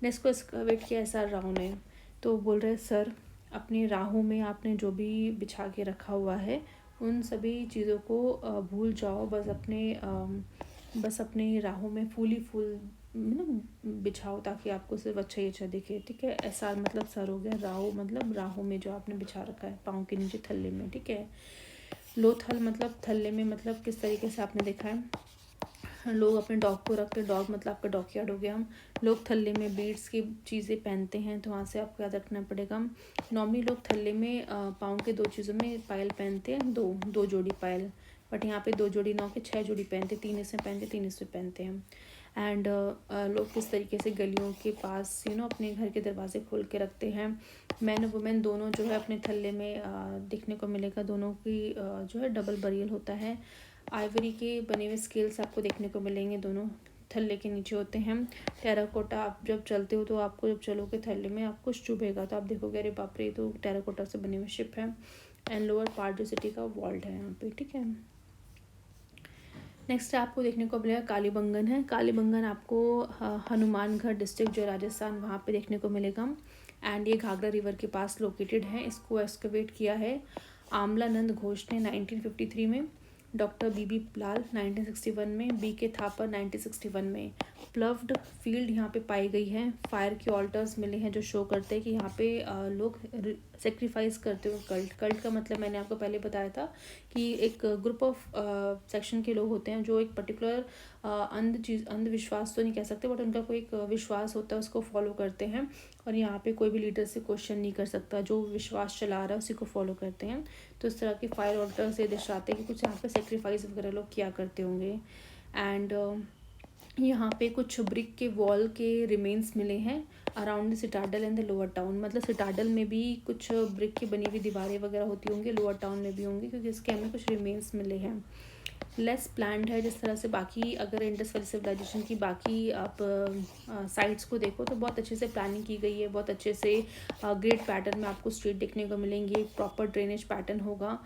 नेक्स्ट को एक्सकवेट किया SR राव ने। तो बोल रहे सर, अपने राहों में आपने जो भी बिछा के रखा हुआ है, उन सभी चीज़ों को भूल जाओ, बस अपने राहों में फूल ही फूल बिछाओ, ताकि आपको सिर्फ अच्छा ही अच्छा दिखे, ठीक है। SR मतलब सर हो गया, राहो मतलब राहों में जो आपने बिछा रखा है पाँव के नीचे थल्ले में, ठीक है। लोथल मतलब थल्ले में, मतलब किस तरीके से आपने देखा है, लोग अपने डॉग को रखते, डॉग मतलब आपका डॉग हो गया। लोग थल्ले में बीड्स की चीज़ें पहनते हैं, तो वहाँ से आपको याद रखना पड़ेगा। नॉर्मली लोग थल्ले में पाँव के 2 चीज़ों में पायल पहनते हैं, दो जोड़ी पायल, बट यहाँ पे 2 जोड़ी ना के 6 जोड़ी पहनते, 3 इसमें पहनते, 3 इसमें पहनते हैं। एंड लोग किस तरीके से गलियों के पास अपने घर के दरवाजे खोल के रखते हैं। मैन और वुमेन दोनों जो है अपने थल्ले में देखने को मिलेगा, दोनों की जो है डबल बरियल होता है। आइवरी के बने हुए स्केल्स आपको देखने को मिलेंगे, दोनों थल्ले के नीचे होते हैं। टेराकोटा, आप जब चलते हो तो आपको, जब चलोगे थल्ले में आपको चुभेगा, तो आप देखोगे अरे बाप रे, तो टेराकोटा से बने हुए शिप है। एंड लोअर पार्ट जो सिटी का वॉल्ड है यहाँ पे, ठीक है। नेक्स्ट आपको देखने को मिलेगा कालीबंगन है। कालीबंगन आपको हनुमानगढ़ डिस्ट्रिक्ट जो राजस्थान, वहाँ पे देखने को मिलेगा। एंड ये घाघरा रिवर के पास लोकेटेड है। इसको एक्सकवेट किया है आमलानंद घोष ने 1953 में, डॉक्टर BB लाल 1961 में, BK थापर 1961 में। प्लव्ड फील्ड यहाँ पे पाई गई है। फायर के ऑल्टर्स मिले हैं जो शो करते हैं कि यहाँ पे लोग सेक्रीफाइस करते हुए कल्ट का मतलब मैंने आपको पहले बताया था कि एक ग्रुप ऑफ सेक्शन के लोग होते हैं जो एक पर्टिकुलर अंधविश्वास तो नहीं कह सकते, बट उनका कोई एक विश्वास होता है, उसको फॉलो करते हैं। और यहाँ पे कोई भी लीडर से क्वेश्चन नहीं कर सकता, जो विश्वास चला रहा है उसी को फॉलो करते हैं। तो इस तरह के फायर ऑल्टर से दर्शाते हैं कि कुछ यहाँ पे सेक्रीफाइस वगैरह लोग किया करते होंगे। एंड यहाँ पे कुछ ब्रिक के वॉल के रिमेन्स मिले हैं around the citadel and the lower town. मतलब सिटाडल में भी कुछ ब्रिक की बनी हुई दीवारें वगैरह होती होंगी, लोअर टाउन में भी होंगी, क्योंकि इसके हमें कुछ रिमेन्स मिले हैं। लेस प्लान्ड है, जिस तरह से बाकी अगर इंडस वैली सिविलाइजेशन की बाकी आप साइट्स को देखो तो बहुत अच्छे से प्लानिंग की गई है, बहुत अच्छे से ग्रिड पैटर्न में आपको स्ट्रीट देखने को मिलेंगे, प्रॉपर ड्रेनेज पैटर्न होगा,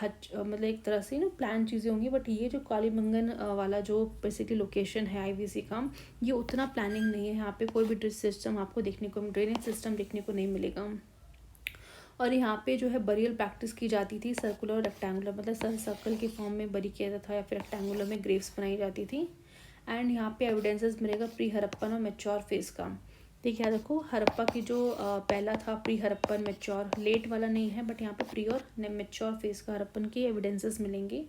मतलब एक तरह से प्लान चीज़ें होंगी। बट ये जो कालीबंगन वाला जो बेसिकली लोकेशन है IVC का, ये उतना प्लानिंग नहीं है। यहाँ पे कोई भी ड्रेनेज सिस्टम देखने को नहीं मिलेगा। और यहाँ पे जो है बरियल प्रैक्टिस की जाती थी, सर्कुलर और रेक्टेंगुलर, मतलब सर्कल के फॉर्म में बरी किया जाता था या फिर रेक्टेंगुलर में ग्रेव्स बनाई जाती थी। एंड यहाँ पे एविडेंसेस मिलेगा प्री हड़प्पन और मेच्योर फेज का। ठीक है, देखो हड़प्पा की जो पहला था प्री हड़प्पन, मेच्योर, लेट वाला नहीं है, बट यहाँ पे प्री और मेच्योर फेज का हड़प्पन की एविडेंसेस मिलेंगे।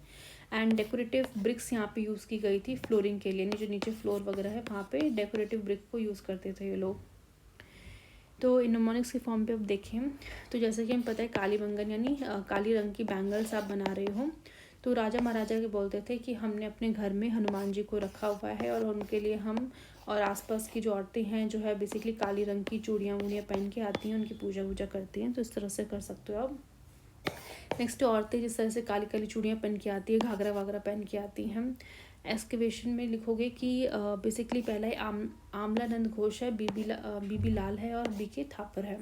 एंड डेकोरेटिव ब्रिक्स यहाँ पे यूज़ की गई थी फ्लोरिंग के लिए, जो नीचे फ्लोर वगैरह है वहाँ पे डेकोरेटिव ब्रिक को यूज़ करते थे ये लोग। तो इनोमोनिक्स के फॉर्म पे अब देखें तो जैसे कि हमें पता है कालीबंगन यानी काली रंग की बैंगल्स आप बना रहे हो, तो राजा महाराजा के बोलते थे कि हमने अपने घर में हनुमान जी को रखा हुआ है और उनके लिए हम और आसपास की जो औरतें हैं जो है बेसिकली काली रंग की चूड़ियाँ वूड़ियाँ पहन के आती हैं, उनकी पूजा वूजा करती हैं। तो इस तरह से कर सकते हो आप। नेक्स्ट, औरतें जिस तरह से काली काली चूड़ियाँ पहन के आती है, घाघरा वाघरा पहन के आती हैं। एक्सकवेशन में लिखोगे कि बेसिकली पहला ही आमलानंद घोष है, बीबी लाल है और BK थापर है।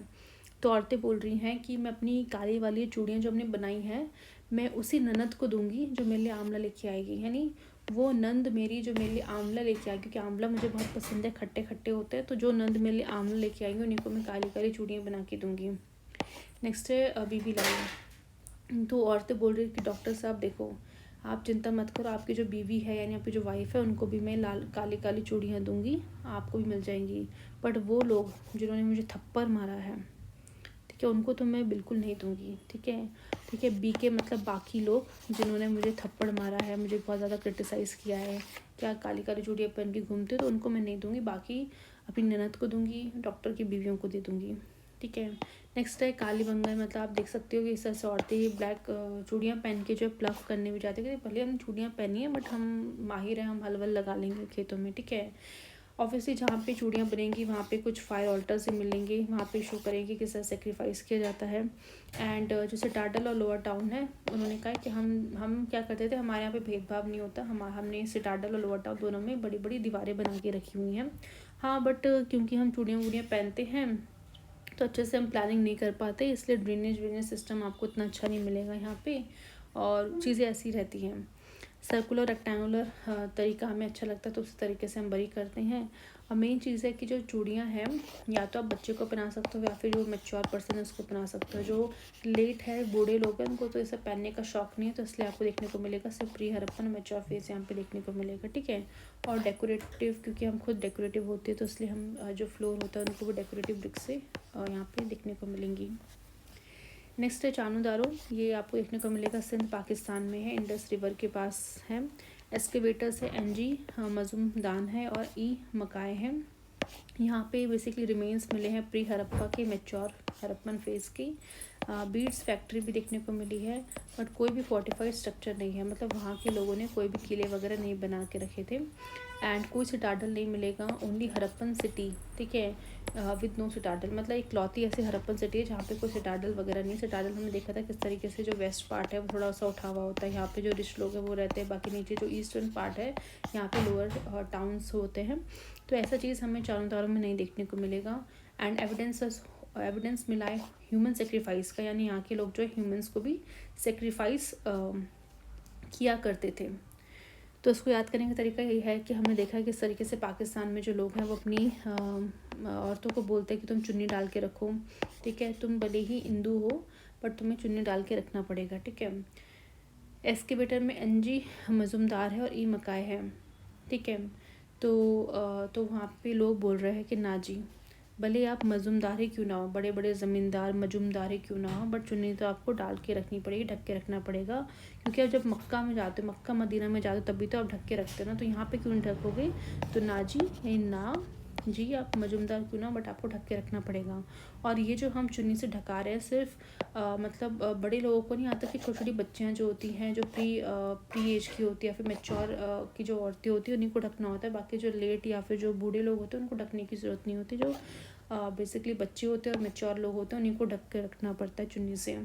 तो औरतें बोल रही हैं कि मैं अपनी काली वाली चूड़ियाँ जो हमने बनाई हैं मैं उसी ननद को दूंगी जो मेरे लिए आंवला लेके आएगी, यानी वो नंद मेरी जो मेरे लिए आंवला लेके आएगी, क्योंकि आंवला मुझे बहुत पसंद है, खट्टे खट्टे होते हैं, तो जो नंद मेरे लिए आंवला लेके आएंगे उन्हीं को मैं काली काली चूड़ियाँ बना के दूंगी। नेक्स्ट है बीबी लाल। तो औरतें बोल रही कि डॉक्टर साहब देखो, आप चिंता मत करो, आपकी जो बीवी है यानी आपकी जो वाइफ है उनको भी मैं लाल काली काली चूड़ियाँ दूंगी, आपको भी मिल जाएंगी। बट वो लोग जिन्होंने मुझे थप्पड़ मारा है, ठीक है, उनको तो मैं बिल्कुल नहीं दूंगी, ठीक है। ठीक है। बी के मतलब बाकी लोग जिन्होंने मुझे थप्पड़ मारा है, मुझे बहुत ज़्यादा क्रिटिसाइज़ किया है, क्या काली काली चूड़ियाँ पहन के घूमते हो, तो उनको मैं नहीं दूँगी। बाकी अपनी ननद को दूँगी, डॉक्टर की बीवियों को दे दूँगी। ठीक है। नेक्स्ट है काली बंगाल, मतलब आप देख सकते हो कि इस तरह से औरतें ही ब्लैक चूड़ियाँ पहन के जो प्लफ करने भी जाते हैं। भले हम चूड़ियाँ पहनी है बट हम माहिर हैं, हम हलवल लगा लेंगे खेतों में। ठीक है। ऑब्वियसली जहाँ पे चूड़ियाँ बनेंगी वहाँ पे कुछ फायर ऑल्टर से मिलेंगे, वहाँ पे शो करेंगे किस तरह सेक्रीफाइस किया जाता है। एंड जो सिटाडल और लोअर टाउन है, उन्होंने कहा कि हम क्या करते थे, हमारे यहाँ पे भेदभाव नहीं होता, हमने सिटाडल और लोअर टाउन दोनों में बड़ी बड़ी दीवारें बना के रखी हुई हैं। हाँ बट क्योंकि हम चूड़ियाँ वूड़ियाँ पहनते हैं तो अच्छे से हम प्लानिंग नहीं कर पाते, इसलिए ड्रेनेज सिस्टम आपको इतना अच्छा नहीं मिलेगा यहाँ पे, और चीज़ें ऐसी रहती हैं। सर्कुलर रेक्टेंगुलर तरीका हमें अच्छा लगता है तो उस तरीके से हम बरी करते हैं। और मेन चीज़ है कि जो चूड़ियाँ हैं या तो आप बच्चे को पहना सकते हो या फिर जो मैच्योर पर्सन है उसको पहना सकते हो। जो लेट है, बूढ़े लोग हैं, उनको तो इसे पहनने का शौक नहीं है, तो इसलिए आपको देखने को मिलेगा सिर्फ प्री हरप्पन मैच्योर फेस यहाँ पे देखने को मिलेगा। ठीक है। और डेकोरेटिव, क्योंकि हम खुद डेकोरेटिव होते हैं तो इसलिए हम जो फ्लोर होता है उनको भी डेकोरेटिव ब्रिक से यहाँ पे देखने को मिलेंगी। नेक्स्ट है चानू दारो, ये आपको देखने को मिलेगा सिंध पाकिस्तान में है, इंडस रिवर के पास है। एस्केवेटर्स है एनजी मजुमदान है और ई मकाए हैं। यहाँ पे बेसिकली रिमेन्स मिले हैं प्री हरप्पा के मैच्योर हरप्पन फेज की। बीड्स फैक्ट्री भी देखने को मिली है बट कोई भी फोर्टिफाइड स्ट्रक्चर नहीं है, मतलब वहाँ के लोगों ने कोई भी किले वगैरह नहीं बना के रखे थे। एंड कोई सिटाडल नहीं मिलेगा, ओनली हरप्पन सिटी। ठीक है। विद नो सिटाडल, मतलब एक लौती ऐसी हरप्पन सिटी है जहाँ पे कोई सिटाडल वगैरह नहीं। सिटाडल हमने देखा था किस तरीके से, जो वेस्ट पार्ट है वो थोड़ा सा उठा हुआ होता है, यहाँ पे जो रिच लोग हैं वो रहते हैं, बाकी नीचे जो ईस्टर्न पार्ट है यहाँ पे लोअर टाउन्स होते हैं। तो ऐसा चीज़ हमें चारों तारों में नहीं देखने को मिलेगा। एंड एविडेंस मिला है ह्यूमन सेक्रीफाइस का, यानी यहाँ के लोग जो है ह्यूमन्स को भी सेक्रीफाइस किया करते थे। तो उसको याद करने का तरीका यही है कि हमने देखा है किस तरीके से पाकिस्तान में जो लोग हैं वो अपनी औरतों को बोलते हैं कि तुम चुन्नी डाल के रखो। ठीक है। तुम भले ही हिंदू हो बट तुम्हें चुन्नी डाल के रखना पड़ेगा। ठीक है। एस्केवेटर में एनजी मजुमदार है और ई मकाए है। ठीक है। तो वहाँ पे लोग बोल रहे हैं कि ना जी, भले आप मजुमदार ही क्यों ना हो, बड़े बड़े ज़मींदार मजुमदार ही क्यों ना हो, बट चुन्नी तो आपको डाल के रखनी पड़ेगी, ढक के रखना पड़ेगा। क्योंकि आप जब मक्का में जाते हो, मक्का मदीना में जाते हो, तभी तो आप ढक के रखते हो ना, तो यहाँ पे क्यों नहीं ढकोगे। तो ना जी, ना जी, आप मजुमदार क्यों ना, बट आपको ढक के रखना पड़ेगा। और ये जो हम चुन्नी से ढका रहे हैं सिर्फ मतलब बड़े लोगों को नहीं आता, कि छोटी छोटी बच्चियाँ जो होती हैं, जो प्री एज की होती है या फिर मैच्योर की जो औरतें होती हैं उन्हीं को ढकना होता है। बाकी जो लेट या फिर जो बूढ़े लोग होते हैं उनको ढकने की ज़रूरत नहीं होती। जो बेसिकली बच्चे होते हैं और मैच्योर लोग होते हैं उन्हीं को ढक के रखना पड़ता है चुन्नी से।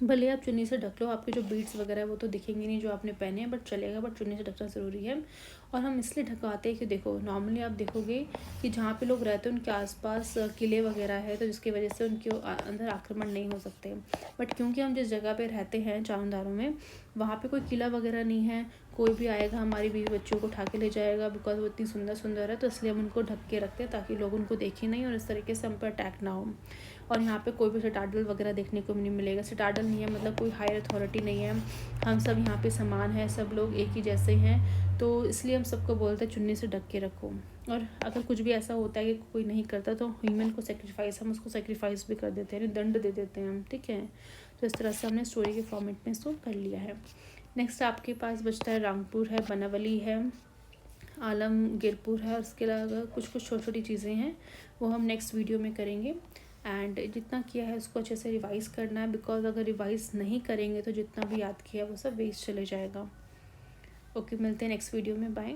भले आप चुन्नी से ढक लो, आपके जो बीड्स वगैरह है वो तो दिखेंगे नहीं जो आपने पहने हैं, बट चलेगा, बट चुन्नी से ढकना ज़रूरी है। और हम इसलिए ढकवाते हैं कि देखो नॉर्मली आप देखोगे कि जहाँ पे लोग रहते हैं उनके आसपास किले वगैरह है, तो जिसकी वजह से उनके अंदर आक्रमण नहीं हो सकते। बट क्योंकि हम जिस जगह पे रहते हैं चांदारों में, वहाँ पे कोई किला वगैरह नहीं है, कोई भी आएगा हमारी बीवी बच्चों को उठा के ले जाएगा, बिकॉज वो इतनी सुंदर सुंदर है, तो इसलिए हम उनको ढक के रखते हैं ताकि लोग उनको देखें नहीं और इस तरीके से हम पर अटैक ना हो। और यहाँ पे कोई भी सिटाडल वगैरह देखने को नहीं मिलेगा। सिटाडल नहीं है मतलब कोई हायर अथॉरिटी नहीं है, हम सब यहाँ पे समान है, सब लोग एक ही जैसे हैं, तो इसलिए हम सबको बोलते हैं चुन्नी से ढक के रखो। और अगर कुछ भी ऐसा होता है कि कोई नहीं करता तो ह्यूमन को सेक्रीफाइस, हम उसको सेक्रीफाइस भी कर देते हैं, दंड दे देते हैं हम। ठीक है। तो इस तरह से हमने स्टोरी के फॉर्मेट में इसको कर लिया है। नेक्स्ट आपके पास बचता है रामपुर है, बनावली है, आलमगीरपुर है, और उसके अलावा कुछ कुछ छोटी छोटी चीज़ें हैं वो हम नेक्स्ट वीडियो में करेंगे। एंड जितना किया है उसको अच्छे से रिवाइज़ करना है, बिकॉज अगर रिवाइज़ नहीं करेंगे तो जितना भी याद किया वो सब वेस्ट चले जाएगा। ओके, मिलते हैं नेक्स्ट वीडियो में, बाय।